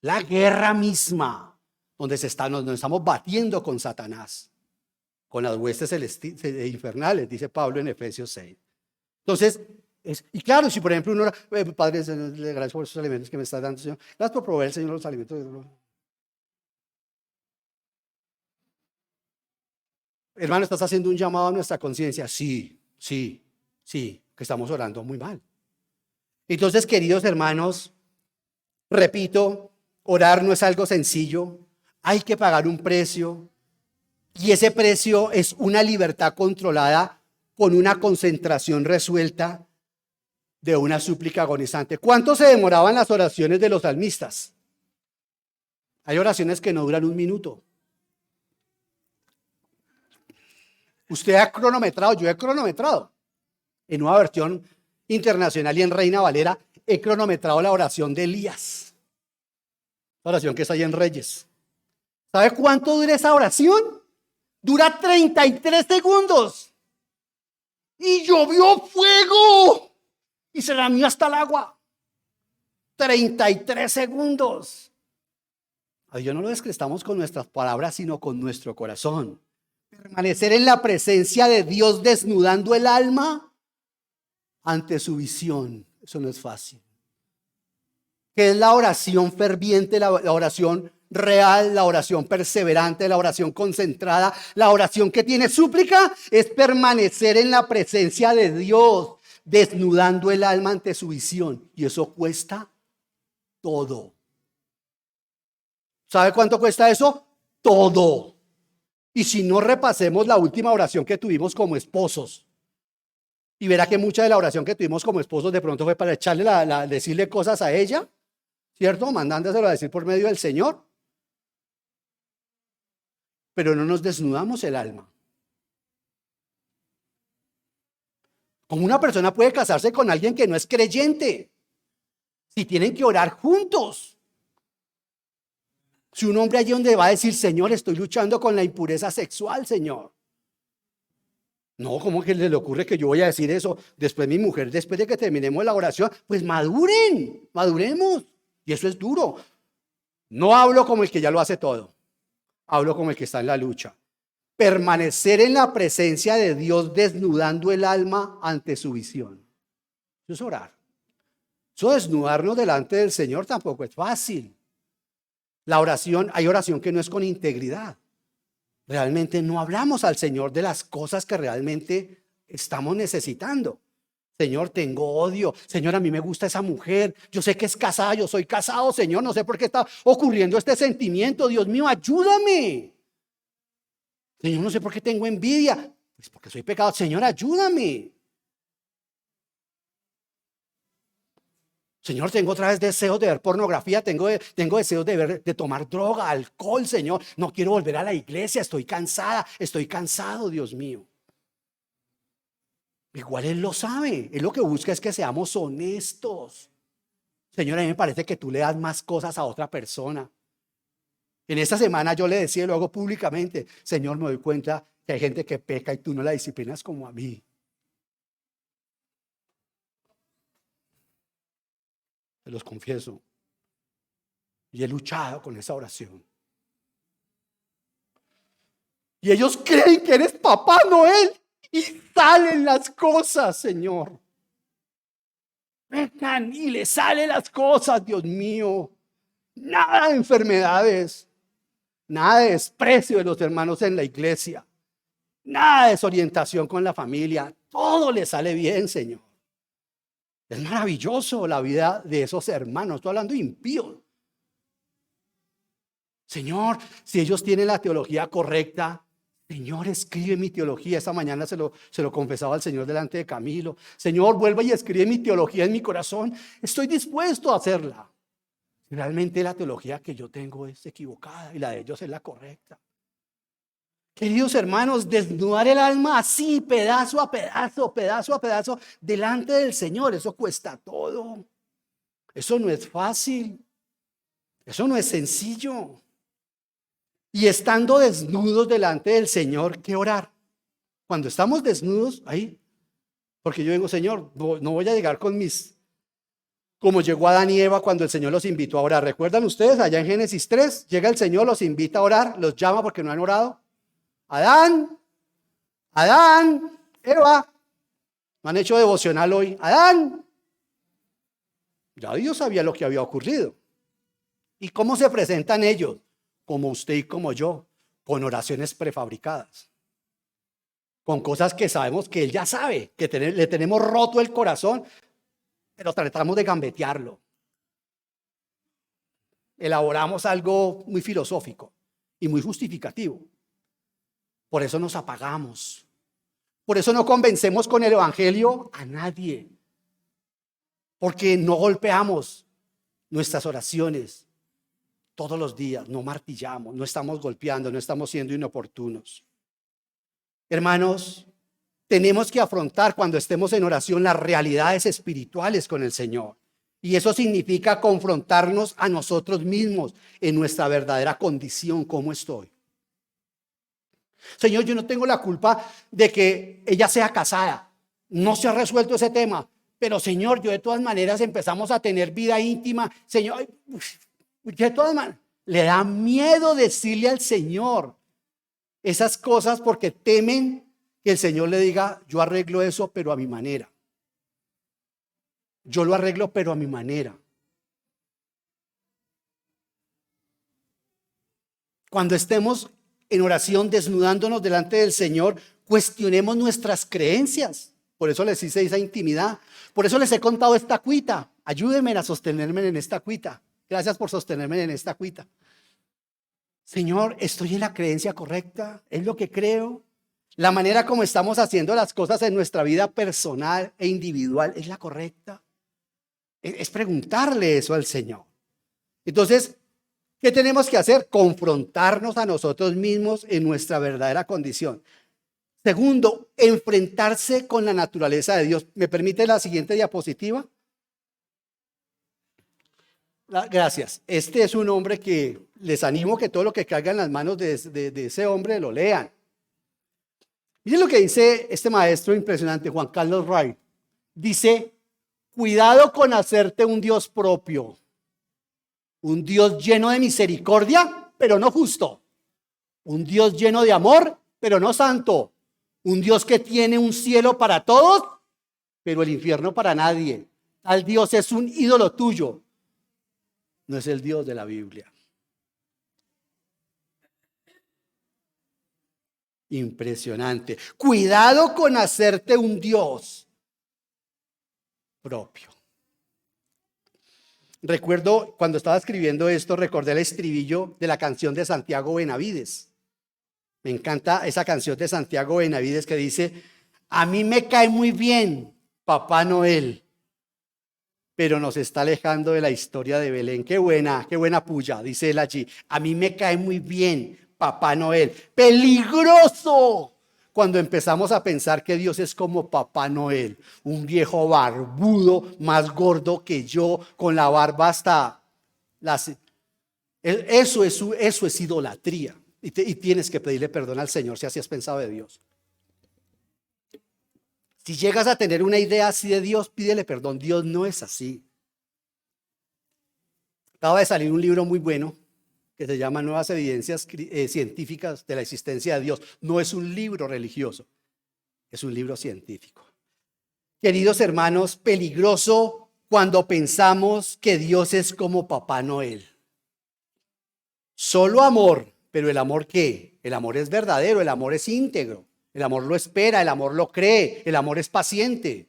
La guerra misma, donde nos estamos batiendo con Satanás, con las huestes infernales, dice Pablo en Efesios 6. Entonces, y claro, si por ejemplo uno, Padre, le agradezco por esos alimentos que me está dando, Señor. Gracias por proveer, Señor, los alimentos. Hermano, ¿estás haciendo un llamado a nuestra conciencia? Sí, que estamos orando muy mal. Entonces, queridos hermanos, Repito, orar no es algo sencillo. Hay que pagar un precio. Y ese precio es una libertad controlada con una concentración resuelta de una súplica agonizante. ¿Cuánto se demoraban las oraciones de los salmistas? Hay oraciones que no duran un minuto. Usted ha cronometrado, yo he cronometrado. En una versión internacional y en Reina Valera he cronometrado la oración de Elías. La oración que está ahí en Reyes. ¿Sabe cuánto dura esa oración? Dura 33 segundos. Y llovió fuego. Y se lamió hasta el agua. 33 segundos. A Dios no lo descrestamos con nuestras palabras, sino con nuestro corazón. Permanecer en la presencia de Dios desnudando el alma ante su visión. Eso no es fácil. ¿Qué es la oración ferviente, la oración real, la oración perseverante, la oración concentrada, la oración que tiene súplica? Es permanecer en la presencia de Dios, desnudando el alma ante su visión. Y eso cuesta todo. ¿Sabe cuánto cuesta eso? Todo. Y si no, repasemos la última oración que tuvimos como esposos. Y verá que mucha de la oración que tuvimos como esposos de pronto fue para echarle decirle cosas a ella, ¿cierto? Mandándoselo a decir por medio del Señor. Pero no nos desnudamos el alma. ¿Cómo una persona puede casarse con alguien que no es creyente? Si tienen que orar juntos. Si un hombre allí donde va a decir, Señor, estoy luchando con la impureza sexual, Señor. No, ¿cómo que le ocurre que yo voy a decir eso? Después mi mujer, después de que terminemos la oración, pues maduremos. Y eso es duro. No hablo como el que ya lo hace todo. Hablo como el que está en la lucha. Permanecer en la presencia de Dios desnudando el alma ante su visión. Eso es orar. Eso desnudarnos delante del Señor tampoco es fácil. La oración, hay oración que no es con integridad. Realmente no hablamos al Señor de las cosas que realmente estamos necesitando. Señor, tengo odio. Señor, a mí me gusta esa mujer. Yo sé que es casada, yo soy casado, Señor. No sé por qué está ocurriendo este sentimiento. Dios mío, ayúdame. Señor, no sé por qué tengo envidia. Pues porque soy pecado. Señor, ayúdame. Señor, tengo otra vez deseos de ver pornografía, tengo deseos de tomar droga, alcohol, Señor. No quiero volver a la iglesia, estoy cansado, Dios mío. Igual Él lo sabe, Él lo que busca es que seamos honestos. Señor, a mí me parece que tú le das más cosas a otra persona. En esta semana yo le decía, y lo hago públicamente, Señor, me doy cuenta que hay gente que peca y tú no la disciplinas como a mí. Se los confieso. Y he luchado con esa oración. Y ellos creen que eres Papá Noel. Y salen las cosas, Señor. Pecan y le salen las cosas, Dios mío. Nada de enfermedades. Nada de desprecio de los hermanos en la iglesia. Nada de desorientación con la familia. Todo le sale bien, Señor. Es maravilloso la vida de esos hermanos. Estoy hablando de impíos. Señor, si ellos tienen la teología correcta, Señor, escribe mi teología. Esta mañana se lo confesaba al Señor delante de Camilo. Señor, vuelva y escribe mi teología en mi corazón. Estoy dispuesto a hacerla. Realmente la teología que yo tengo es equivocada y la de ellos es la correcta. Queridos hermanos, desnudar el alma así, pedazo a pedazo, delante del Señor, eso cuesta todo. Eso no es fácil. Eso no es sencillo. Y estando desnudos delante del Señor, ¿qué orar? Cuando estamos desnudos, ahí, porque yo digo, Señor, no voy a llegar con como llegó Adán y Eva cuando el Señor los invitó a orar. ¿Recuerdan ustedes? Allá en Génesis 3, llega el Señor, los invita a orar, los llama porque no han orado. Adán, Eva, no han hecho devocional hoy. Adán. Ya Dios sabía lo que había ocurrido. ¿Y cómo se presentan ellos? Como usted y como yo, con oraciones prefabricadas. Con cosas que sabemos que Él ya sabe, que le tenemos roto el corazón, pero tratamos de gambetearlo. elaboramos algo muy filosófico y muy justificativo. Por eso nos apagamos. Por eso no convencemos con el evangelio a nadie. Porque no golpeamos nuestras oraciones todos los días, no martillamos, no estamos golpeando, no estamos siendo inoportunos. Hermanos, tenemos que afrontar cuando estemos en oración las realidades espirituales con el Señor. Y eso significa confrontarnos a nosotros mismos en nuestra verdadera condición, cómo estoy. Señor, yo no tengo la culpa de que ella sea casada. No se ha resuelto ese tema. Pero Señor, yo de todas maneras empezamos a tener vida íntima. Señor, de todas maneras, le da miedo decirle al Señor esas cosas porque temen que el Señor le diga, yo arreglo eso, pero a mi manera. Yo lo arreglo, pero a mi manera. Cuando estemos en oración desnudándonos delante del Señor, cuestionemos nuestras creencias. Por eso les hice esa intimidad. Por eso les he contado esta cuita. Ayúdenme a sostenerme en esta cuita. Gracias por sostenerme en esta cuita. Señor, ¿estoy en la creencia correcta? ¿Es lo que creo? La manera como estamos haciendo las cosas en nuestra vida personal e individual, ¿es la correcta? Es preguntarle eso al Señor. Entonces, ¿qué tenemos que hacer? Confrontarnos a nosotros mismos en nuestra verdadera condición. Segundo, enfrentarse con la naturaleza de Dios. ¿Me permite la siguiente diapositiva? Gracias. Este es un hombre que les animo que todo lo que caiga en las manos de ese hombre lo lean. Miren lo que dice este maestro impresionante, Juan Carlos Wright. Dice, cuidado con hacerte un Dios propio. Un Dios lleno de misericordia, pero no justo. Un Dios lleno de amor, pero no santo. Un Dios que tiene un cielo para todos, pero el infierno para nadie. Tal Dios es un ídolo tuyo. No es el Dios de la Biblia. Impresionante. Cuidado con hacerte un Dios propio. Recuerdo cuando estaba escribiendo esto, recordé el estribillo de la canción de Santiago Benavides. Me encanta esa canción de Santiago Benavides que dice, a mí me cae muy bien Papá Noel, pero nos está alejando de la historia de Belén. Qué buena puya, dice él allí. A mí me cae muy bien Papá Noel. Peligroso cuando empezamos a pensar que Dios es como Papá Noel, un viejo barbudo, más gordo que yo, con la barba hasta las... Eso es idolatría. Y tienes que pedirle perdón al Señor si así has pensado de Dios. Si llegas a tener una idea así de Dios, pídele perdón. Dios no es así. Acaba de salir un libro muy bueno que se llama Nuevas Evidencias Científicas de la Existencia de Dios. No es un libro religioso, es un libro científico. Queridos hermanos, peligroso cuando pensamos que Dios es como Papá Noel. Solo amor, pero ¿el amor qué? El amor es verdadero, el amor es íntegro. El amor lo espera, el amor lo cree, el amor es paciente.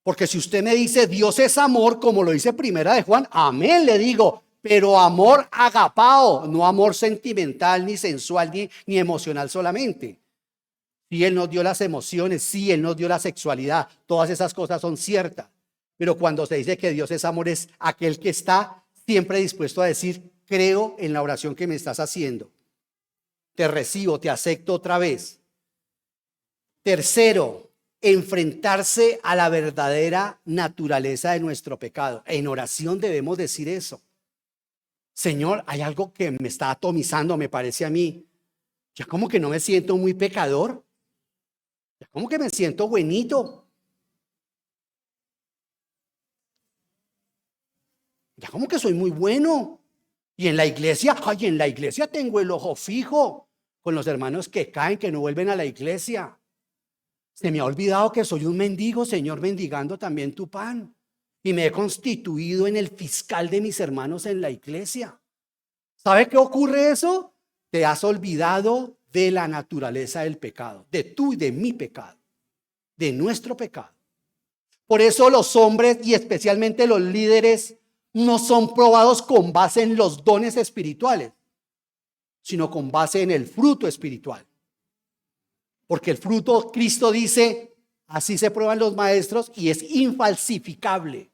Porque si usted me dice Dios es amor, como lo dice Primera de Juan, amén, le digo, pero amor agapao, no amor sentimental, ni sensual, ni emocional solamente. Sí, Él nos dio las emociones, sí, Él nos dio la sexualidad, todas esas cosas son ciertas. Pero cuando se dice que Dios es amor, es aquel que está siempre dispuesto a decir, creo en la oración que me estás haciendo. Te recibo, te acepto otra vez. Tercero, enfrentarse a la verdadera naturaleza de nuestro pecado. En oración debemos decir eso. Señor, hay algo que me está atomizando, me parece a mí. Ya como que no me siento muy pecador. Ya como que me siento buenito. Ya como que soy muy bueno. Y en la iglesia, en la iglesia tengo el ojo fijo con los hermanos que caen, que no vuelven a la iglesia. Se me ha olvidado que soy un mendigo, Señor, mendigando también tu pan. Y me he constituido en el fiscal de mis hermanos en la iglesia. ¿Sabe qué ocurre eso? Te has olvidado de la naturaleza del pecado, de tu y de mi pecado, de nuestro pecado. Por eso los hombres y especialmente los líderes no son probados con base en los dones espirituales, sino con base en el fruto espiritual. Porque el fruto, Cristo dice, así se prueban los maestros y es infalsificable.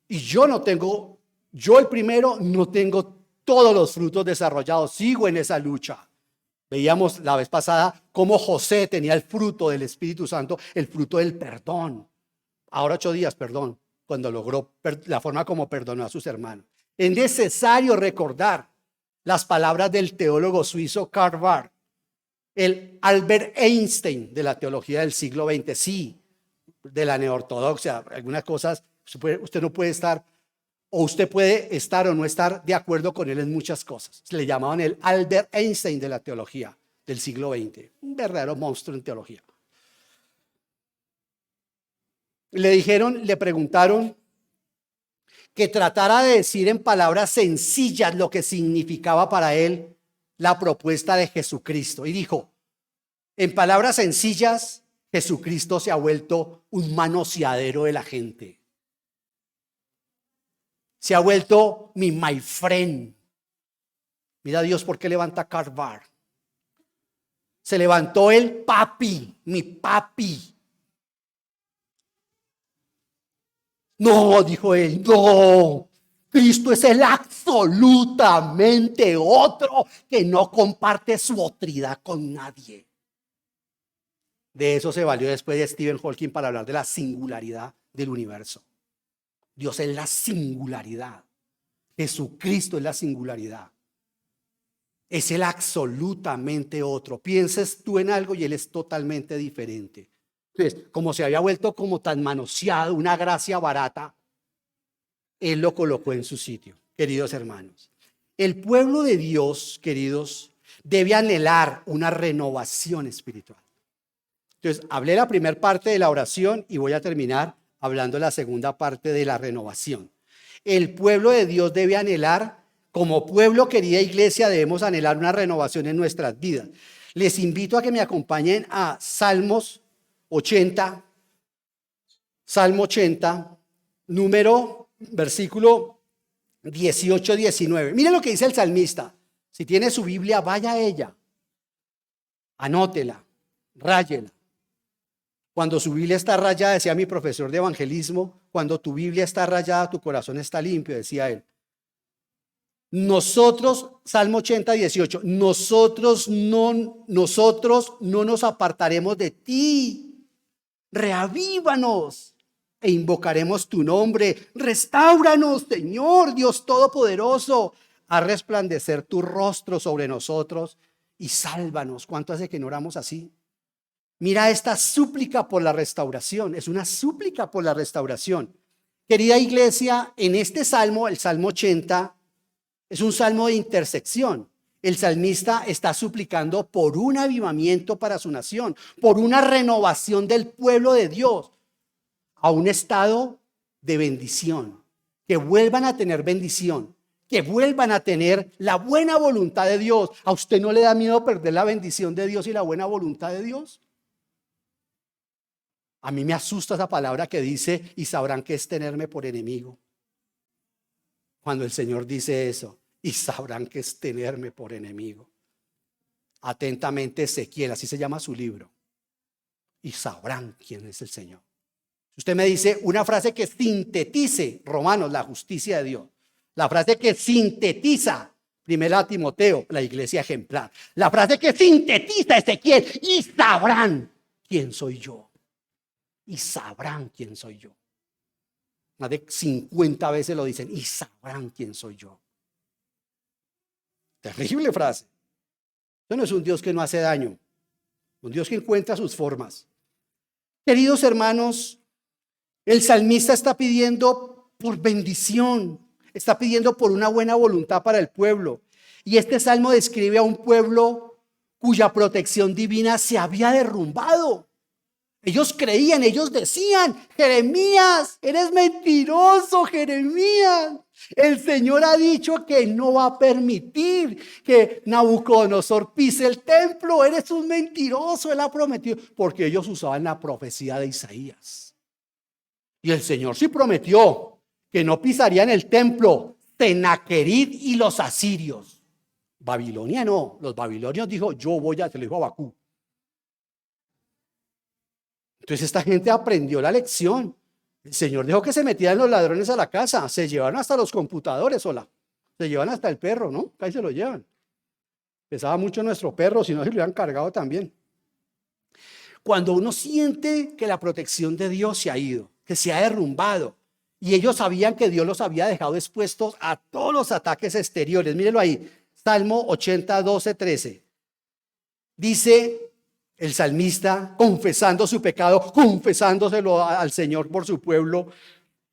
Y yo el primero, no tengo todos los frutos desarrollados, sigo en esa lucha. Veíamos la vez pasada cómo José tenía el fruto del Espíritu Santo, el fruto del perdón. Ahora 8 días, perdón, cuando logró la forma como perdonó a sus hermanos. Es necesario recordar las palabras del teólogo suizo Karl Barth, el Albert Einstein de la teología del siglo XX, sí, de la neortodoxia. Algunas cosas usted no puede estar, o usted puede estar o no estar de acuerdo con él en muchas cosas. Se le llamaban el Albert Einstein de la teología del siglo XX, un verdadero monstruo en teología. Le preguntaron que tratara de decir en palabras sencillas lo que significaba para él la propuesta de Jesucristo. Y dijo, en palabras sencillas, Jesucristo se ha vuelto un manoseadero de la gente. Se ha vuelto mi my friend. Mira Dios por qué levanta a Karl Barth. Se levantó el papi, mi papi. No, dijo él, no. Cristo es el absolutamente otro que no comparte su otridad con nadie. De eso se valió después de Stephen Hawking para hablar de la singularidad del universo. Dios es la singularidad. Jesucristo es la singularidad. Es el absolutamente otro. Pienses tú en algo y él es totalmente diferente. Entonces, como se había vuelto como tan manoseado, una gracia barata, él lo colocó en su sitio, queridos hermanos. El pueblo de Dios, queridos, debe anhelar una renovación espiritual. Entonces, hablé la primera parte de la oración y voy a terminar hablando la segunda parte de la renovación. El pueblo de Dios debe anhelar, como pueblo, querida iglesia, debemos anhelar una renovación en nuestras vidas. Les invito a que me acompañen a Salmo 80, versículo 18-19. Miren lo que dice el salmista. Si tiene su Biblia, vaya a ella, anótela, ráyela. Cuando su Biblia está rayada, decía mi profesor de evangelismo, cuando tu Biblia está rayada, tu corazón está limpio, decía él. Nosotros, Salmo 80, 18, nosotros no nos apartaremos de ti. Reavívanos e invocaremos tu nombre. Restáuranos, Señor, Dios Todopoderoso. Haz resplandecer tu rostro sobre nosotros y sálvanos. ¿Cuánto hace que no oramos así? Mira esta súplica por la restauración. Es una súplica por la restauración. Querida iglesia, en este salmo, el Salmo 80, es un salmo de intersección. El salmista está suplicando por un avivamiento para su nación, por una renovación del pueblo de Dios a un estado de bendición, que vuelvan a tener bendición, que vuelvan a tener la buena voluntad de Dios. ¿A usted no le da miedo perder la bendición de Dios y la buena voluntad de Dios? A mí me asusta esa palabra que dice, y sabrán que es tenerme por enemigo. Cuando el Señor dice eso, y sabrán que es tenerme por enemigo. Atentamente Ezequiel, así se llama su libro. Y sabrán quién es el Señor. Si usted me dice una frase que sintetice, Romanos, la justicia de Dios. La frase que sintetiza, Primera Timoteo, la iglesia ejemplar. La frase que sintetiza Ezequiel, y sabrán quién soy yo. Y sabrán quién soy yo. Más de 50 veces lo dicen, y sabrán quién soy yo. Terrible frase. Eso no es un Dios que no hace daño, un Dios que encuentra sus formas. Queridos hermanos, el salmista está pidiendo por bendición, está pidiendo por una buena voluntad para el pueblo. Y este salmo describe a un pueblo cuya protección divina se había derrumbado. Ellos creían, ellos decían, Jeremías, eres mentiroso, Jeremías. El Señor ha dicho que no va a permitir que Nabucodonosor pise el templo. Eres un mentiroso, él ha prometido. Porque ellos usaban la profecía de Isaías. Y el Señor sí prometió que no pisarían el templo Sennacherib y los asirios. Babilonia no, los babilonios dijo, yo voy a, se lo dijo a Abacú. Entonces esta gente aprendió la lección. El Señor dejó que se metieran los ladrones a la casa, se llevaron hasta los computadores, se llevan hasta el perro, ¿no? Ahí se lo llevan. Pesaba mucho nuestro perro, si no se lo hubieran cargado también. Cuando uno siente que la protección de Dios se ha ido, que se ha derrumbado, y ellos sabían que Dios los había dejado expuestos a todos los ataques exteriores. Mírenlo ahí, Salmo 80, 12, 13. Dice el salmista, confesando su pecado, confesándoselo al Señor por su pueblo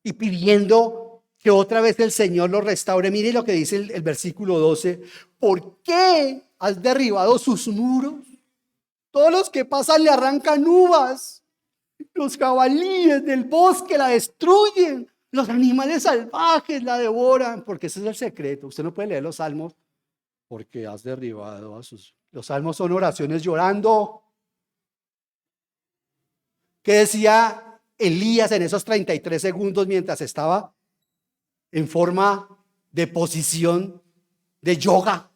y pidiendo que otra vez el Señor lo restaure. Mire lo que dice el versículo 12. ¿Por qué has derribado sus muros? Todos los que pasan le arrancan uvas. Los jabalíes del bosque la destruyen. Los animales salvajes la devoran. Porque ese es el secreto. Usted no puede leer los salmos porque has derribado a sus... Los salmos son oraciones llorando. ¿Qué decía Elías en esos 33 segundos mientras estaba en forma de posición de yoga?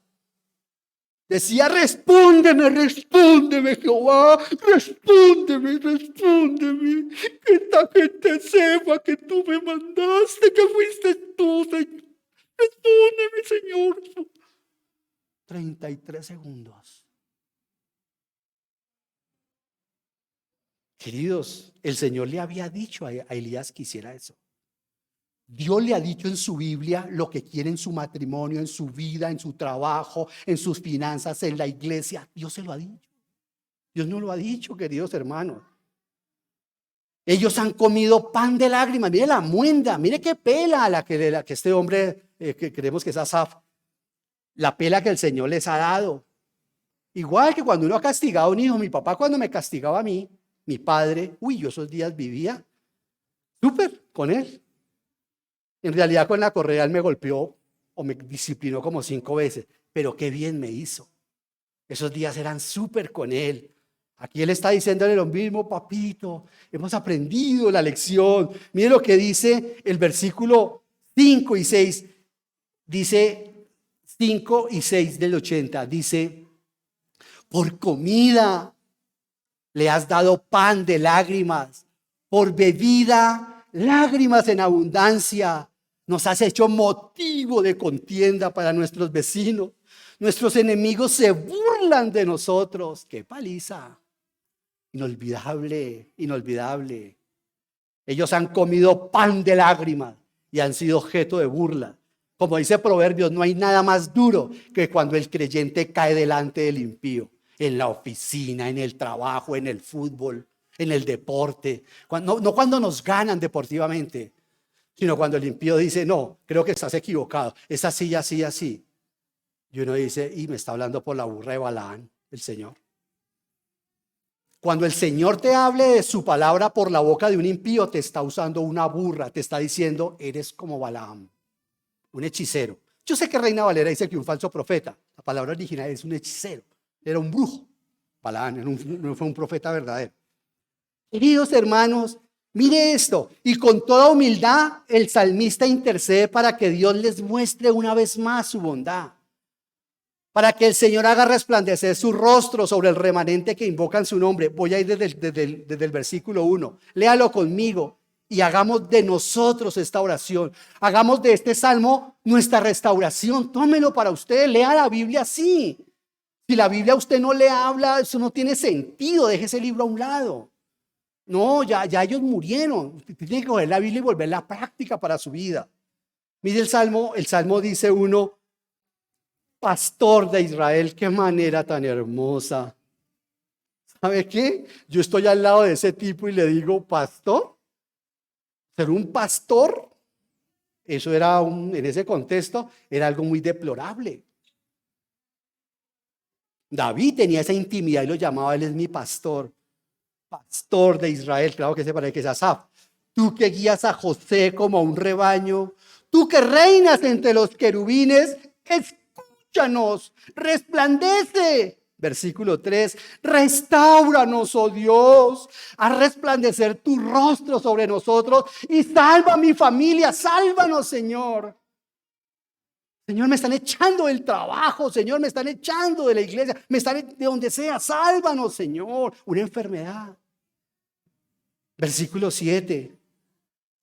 Decía, respóndeme, respóndeme, Jehová, respóndeme, respóndeme. Que esta gente sepa que tú me mandaste, que fuiste tú, Señor. Respóndeme, Señor. 33 segundos. Queridos, el Señor le había dicho a Elías que hiciera eso. Dios le ha dicho en su Biblia lo que quiere en su matrimonio, en su vida, en su trabajo, en sus finanzas, en la iglesia. Dios se lo ha dicho. Dios no lo ha dicho, queridos hermanos. Ellos han comido pan de lágrimas. Mire la muenda, mire qué pela la que este hombre, que creemos que es Asaf, la pela que el Señor les ha dado. Igual que cuando uno ha castigado a un hijo, mi papá cuando me castigaba a mí, mi padre, yo esos días vivía súper con él. En realidad con la correa él me golpeó o me disciplinó como 5 veces, pero qué bien me hizo. Esos días eran súper con él. Aquí él está diciéndole lo mismo, papito, hemos aprendido la lección. Mire lo que dice el versículo 5 y 6. Dice 5 y 6 del 80. Dice, por comida le has dado pan de lágrimas, por bebida lágrimas en abundancia. Nos has hecho motivo de contienda para nuestros vecinos. Nuestros enemigos se burlan de nosotros. ¡Qué paliza! Inolvidable, inolvidable. Ellos han comido pan de lágrimas y han sido objeto de burla. Como dice Proverbios, no hay nada más duro que cuando el creyente cae delante del impío. En la oficina, en el trabajo, en el fútbol, en el deporte. No cuando nos ganan deportivamente, sino cuando el impío dice, no, creo que estás equivocado. Es así, así, así. Y uno dice, y me está hablando por la burra de Balaán, el Señor. Cuando el Señor te hable de su palabra por la boca de un impío, te está usando una burra, te está diciendo, eres como Balaam, un hechicero. Yo sé que Reina Valera dice que un falso profeta, la palabra original es un hechicero, era un brujo. Balaam no fue un profeta verdadero. Queridos hermanos, mire esto, y con toda humildad el salmista intercede para que Dios les muestre una vez más su bondad. Para que el Señor haga resplandecer su rostro sobre el remanente que invocan su nombre. Voy a ir desde el versículo 1. Léalo conmigo y hagamos de nosotros esta oración. Hagamos de este salmo nuestra restauración. Tómelo para usted, lea la Biblia así. Si la Biblia a usted no le habla, eso no tiene sentido. Deje ese libro a un lado. No, ya ellos murieron. Usted tiene que coger la Biblia y volverla a práctica para su vida. Mire el salmo dice uno. Pastor de Israel, qué manera tan hermosa. ¿Sabe qué? Yo estoy al lado de ese tipo y le digo, pastor, ser un pastor, eso era en ese contexto, era algo muy deplorable. David tenía esa intimidad y lo llamaba, él es mi pastor, pastor de Israel, claro que se parece que es Asaf. Tú que guías a José como a un rebaño, tú que reinas entre los querubines, escúchanos, resplandece Versículo 3, restáuranos, oh Dios, haz resplandecer tu rostro sobre nosotros y salva a mi familia, sálvanos, Señor. Señor, me están echando del trabajo, Señor, me están echando de la iglesia, me están de donde sea, sálvanos, Señor. Una enfermedad. Versículo 7,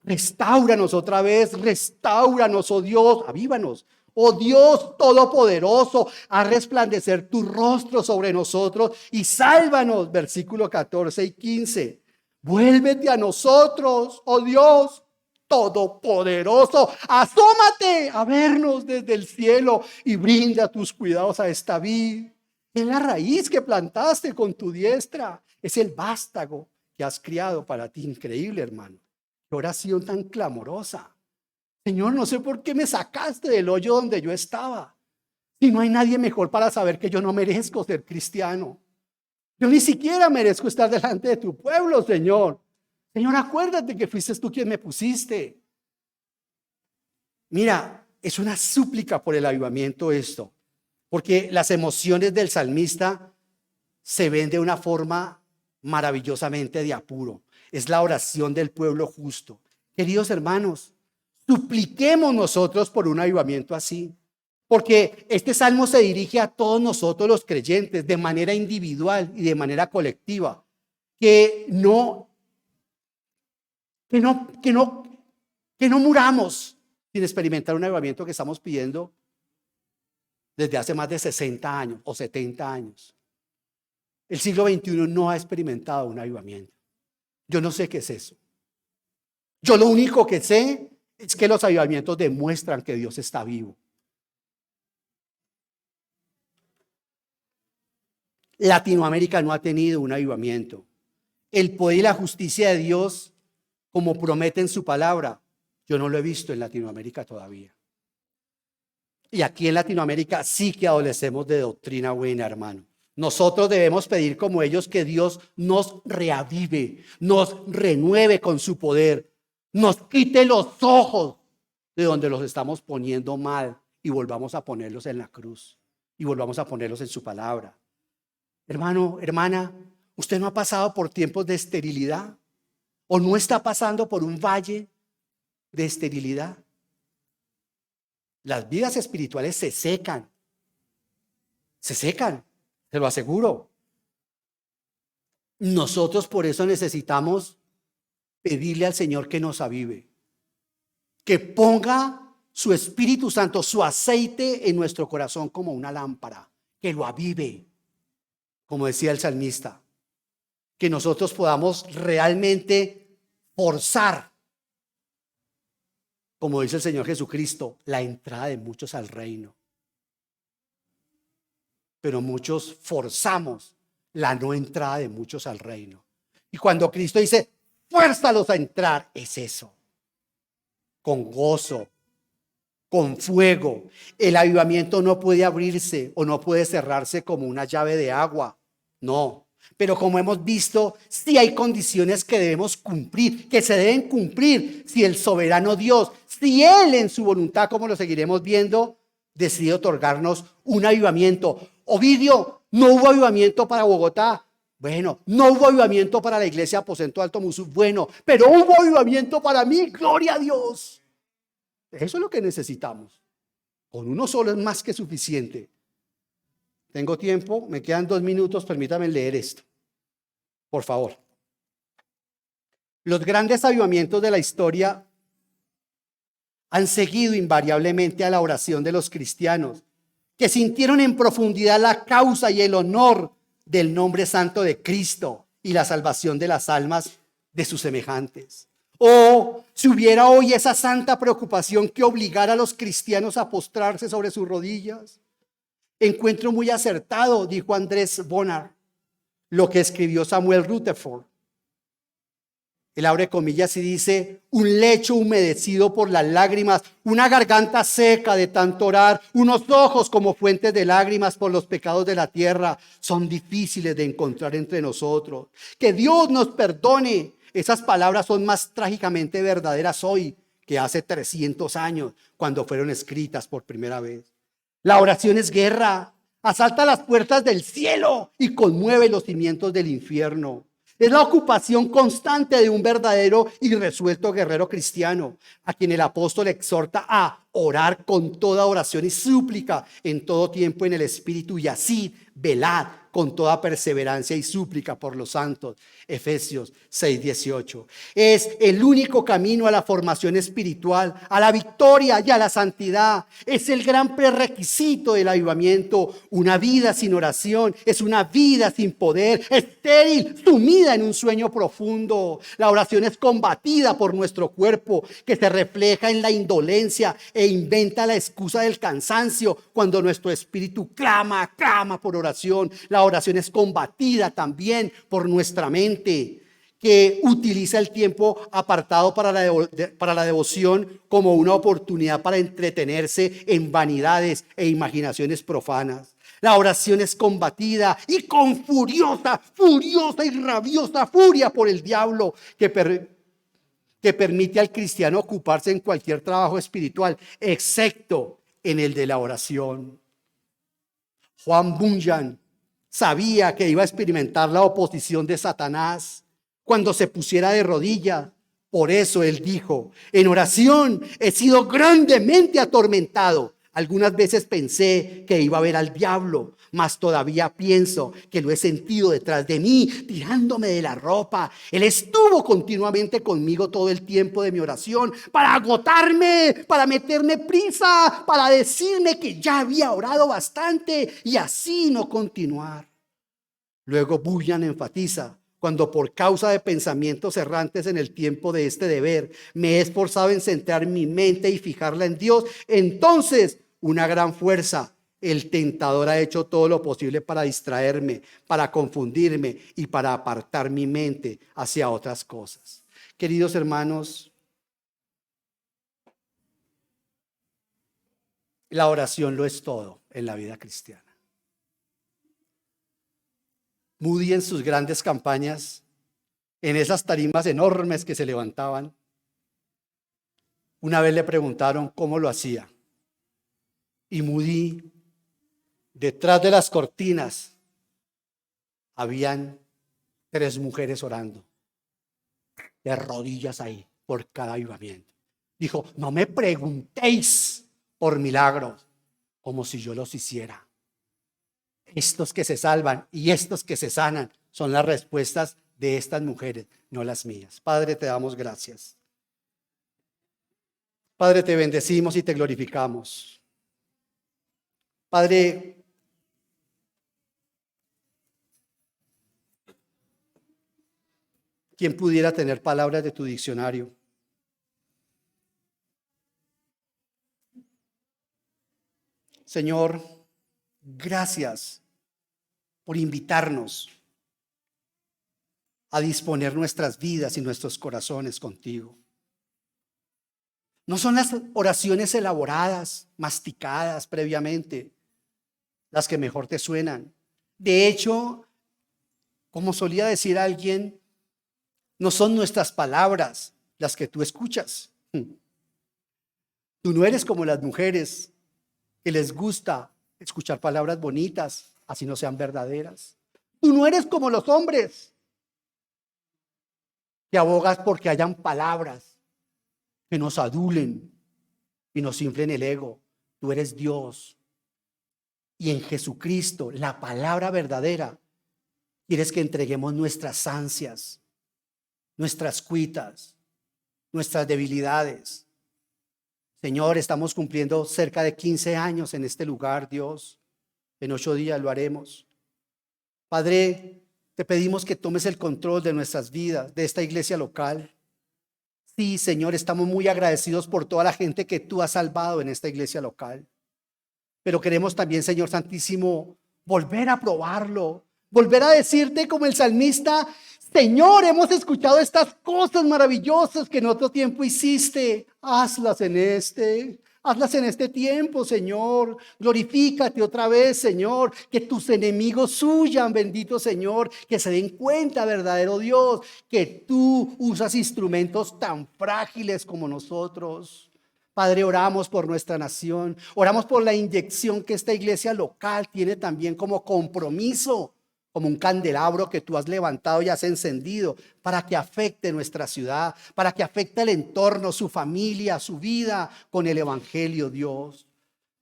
restáuranos otra vez, restáuranos, oh Dios, avívanos. Oh Dios Todopoderoso, haz resplandecer tu rostro sobre nosotros y sálvanos. Versículo 14 y 15. Vuélvete a nosotros, oh Dios Todopoderoso. Asómate a vernos desde el cielo y brinda tus cuidados a esta vid. Es la raíz que plantaste con tu diestra. Es el vástago que has criado para ti. Increíble, hermano. Qué oración tan clamorosa. Señor, no sé por qué me sacaste del hoyo donde yo estaba. Y no hay nadie mejor para saber que yo no merezco ser cristiano. Yo ni siquiera merezco estar delante de tu pueblo, Señor. Señor, acuérdate que fuiste tú quien me pusiste. Mira, es una súplica por el avivamiento esto. Porque las emociones del salmista se ven de una forma maravillosamente de apuro. Es la oración del pueblo justo. Queridos hermanos, supliquemos nosotros por un avivamiento así, porque este salmo se dirige a todos nosotros los creyentes de manera individual y de manera colectiva, que no muramos sin experimentar un avivamiento que estamos pidiendo desde hace más de 60 años o 70 años. El siglo XXI no ha experimentado un avivamiento. Yo no sé qué es eso. Yo lo único que sé es que los avivamientos demuestran que Dios está vivo. Latinoamérica no ha tenido un avivamiento. El poder y la justicia de Dios, como promete en su palabra, yo no lo he visto en Latinoamérica todavía. Y aquí en Latinoamérica sí que adolecemos de doctrina buena, hermano. Nosotros debemos pedir como ellos que Dios nos reavive, nos renueve con su poder, nos quite los ojos de donde los estamos poniendo mal y volvamos a ponerlos en la cruz y volvamos a ponerlos en su palabra. Hermano, hermana, ¿usted no ha pasado por tiempos de esterilidad? ¿O no está pasando por un valle de esterilidad? Las vidas espirituales se secan, se lo aseguro. Nosotros por eso necesitamos pedirle al Señor que nos avive, que ponga su Espíritu Santo, su aceite en nuestro corazón como una lámpara, que lo avive, como decía el salmista, que nosotros podamos realmente forzar, como dice el Señor Jesucristo, la entrada de muchos al reino. Pero muchos forzamos la no entrada de muchos al reino. Y cuando Cristo dice, fuérzalos a entrar, es eso. Con gozo, con fuego. El avivamiento no puede abrirse o no puede cerrarse como una llave de agua. No. Pero como hemos visto, sí hay condiciones que debemos cumplir, que se deben cumplir si el soberano Dios, si Él en su voluntad, como lo seguiremos viendo, decide otorgarnos un avivamiento. Ovidio, no hubo avivamiento para Bogotá. Bueno, no hubo avivamiento para la iglesia Aposento Alto Musú. Bueno, pero hubo avivamiento para mí. Gloria a Dios. Eso es lo que necesitamos. Con uno solo es más que suficiente. Tengo tiempo, me quedan 2 minutos. Permítame leer esto, por favor. Los grandes avivamientos de la historia han seguido invariablemente a la oración de los cristianos, que sintieron en profundidad la causa y el honor del nombre santo de Cristo y la salvación de las almas de sus semejantes. Oh, si hubiera hoy esa santa preocupación que obligara a los cristianos a postrarse sobre sus rodillas. Encuentro muy acertado, dijo Andrés Bonar, lo que escribió Samuel Rutherford. Él abre comillas y dice: un lecho humedecido por las lágrimas, una garganta seca de tanto orar, unos ojos como fuentes de lágrimas por los pecados de la tierra, son difíciles de encontrar entre nosotros. Que Dios nos perdone. Esas palabras son más trágicamente verdaderas hoy que hace 300 años, cuando fueron escritas por primera vez. La oración es guerra. asalta las puertas del cielo y conmueve los cimientos del infierno. Es la ocupación constante de un verdadero y resuelto guerrero cristiano, a quien el apóstol exhorta a orar con toda oración y súplica en todo tiempo en el Espíritu, y así velad con toda perseverancia y súplica por los santos. Efesios 6:18. Es el único camino a la formación espiritual, a la victoria y a la santidad. Es el gran prerequisito del avivamiento. Una vida sin oración es una vida sin poder, estéril, sumida en un sueño profundo. La oración es combatida por nuestro cuerpo, que se refleja en la indolencia e inventa la excusa del cansancio cuando nuestro espíritu clama por oración. La oración es combatida también por nuestra mente, que utiliza el tiempo apartado para la devoción como una oportunidad para entretenerse en vanidades e imaginaciones profanas. La oración es combatida y con furiosa y rabiosa furia por el diablo, que permite al cristiano ocuparse en cualquier trabajo espiritual, excepto en el de la oración. Juan Bunyan sabía que iba a experimentar la oposición de Satanás cuando se pusiera de rodillas. Por eso él dijo: en oración he sido grandemente atormentado. Algunas veces pensé que iba a ver al diablo, mas todavía pienso que lo he sentido detrás de mí, tirándome de la ropa. Él estuvo continuamente conmigo todo el tiempo de mi oración para agotarme, para meterme prisa, para decirme que ya había orado bastante y así no continuar. Luego Bunyan enfatiza: cuando por causa de pensamientos errantes en el tiempo de este deber me he esforzado en centrar mi mente y fijarla en Dios, entonces una gran fuerza, el tentador, ha hecho todo lo posible para distraerme, para confundirme y para apartar mi mente hacia otras cosas. Queridos hermanos, la oración lo es todo en la vida cristiana. Moody, en sus grandes campañas, en esas tarimas enormes que se levantaban, una vez le preguntaron cómo lo hacía. Y Moody, detrás de las cortinas, habían 3 mujeres orando, de rodillas ahí, por cada avivamiento. Dijo: no me preguntéis por milagros, como si yo los hiciera. Estos que se salvan y estos que se sanan son las respuestas de estas mujeres, no las mías. Padre, te damos gracias. Padre, te bendecimos y te glorificamos. Padre, ¿quién pudiera tener palabras de tu diccionario? Señor, gracias por invitarnos a disponer nuestras vidas y nuestros corazones contigo. No son las oraciones elaboradas, masticadas previamente, las que mejor te suenan. De hecho, como solía decir alguien, no son nuestras palabras las que tú escuchas. Tú no eres como las mujeres que les gusta escuchar palabras bonitas, así no sean verdaderas. Tú no eres como los hombres que abogas porque hayan palabras que nos adulen y nos inflen el ego. Tú eres Dios. Y en Jesucristo, la palabra verdadera, quieres que entreguemos nuestras ansias, nuestras cuitas, nuestras debilidades. Señor, estamos cumpliendo cerca de 15 años en este lugar, Dios. En 8 días lo haremos. Padre, te pedimos que tomes el control de nuestras vidas, de esta iglesia local. Sí, Señor, estamos muy agradecidos por toda la gente que tú has salvado en esta iglesia local. Pero queremos también, Señor Santísimo, volver a probarlo, volver a decirte como el salmista: Señor, hemos escuchado estas cosas maravillosas que en otro tiempo hiciste. Hazlas en este tiempo, Señor. Glorifícate otra vez, Señor. Que tus enemigos huyan, bendito Señor. Que se den cuenta, verdadero Dios, que tú usas instrumentos tan frágiles como nosotros Padre, oramos por nuestra nación, oramos por la inyección que esta iglesia local tiene también como compromiso, como un candelabro que tú has levantado y has encendido para que afecte nuestra ciudad, para que afecte el entorno, su familia, su vida con el evangelio, Dios.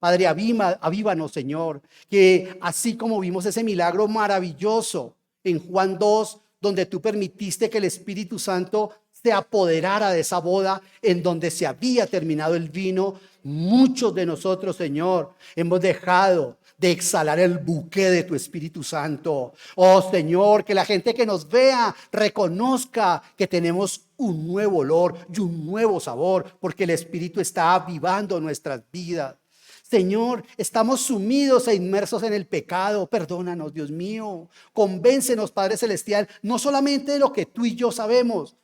Padre, avívanos, Señor, que así como vimos ese milagro maravilloso en Juan 2, donde tú permitiste que el Espíritu Santo se apoderara de esa boda en donde se había terminado el vino, muchos de nosotros, Señor, hemos dejado de exhalar el buque de tu Espíritu Santo. Oh Señor, que la gente que nos vea reconozca que tenemos un nuevo olor y un nuevo sabor, porque el Espíritu está avivando nuestras vidas. Señor, estamos sumidos e inmersos en el pecado. Perdónanos, Dios mío. Convéncenos, Padre Celestial, no solamente de lo que tú y yo sabemos,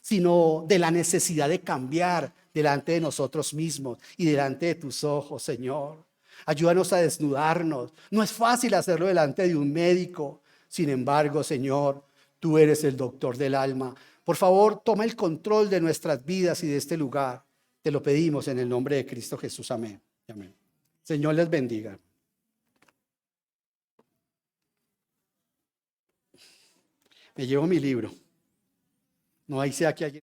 sino de la necesidad de cambiar delante de nosotros mismos y delante de tus ojos, Señor. Ayúdanos a desnudarnos. No es fácil hacerlo delante de un médico. Sin embargo, Señor, tú eres el doctor del alma. Por favor, toma el control de nuestras vidas y de este lugar. Te lo pedimos en el nombre de Cristo Jesús. Amén. Amén. Señor les bendiga. Me llevo mi libro. No hice aquí ayer.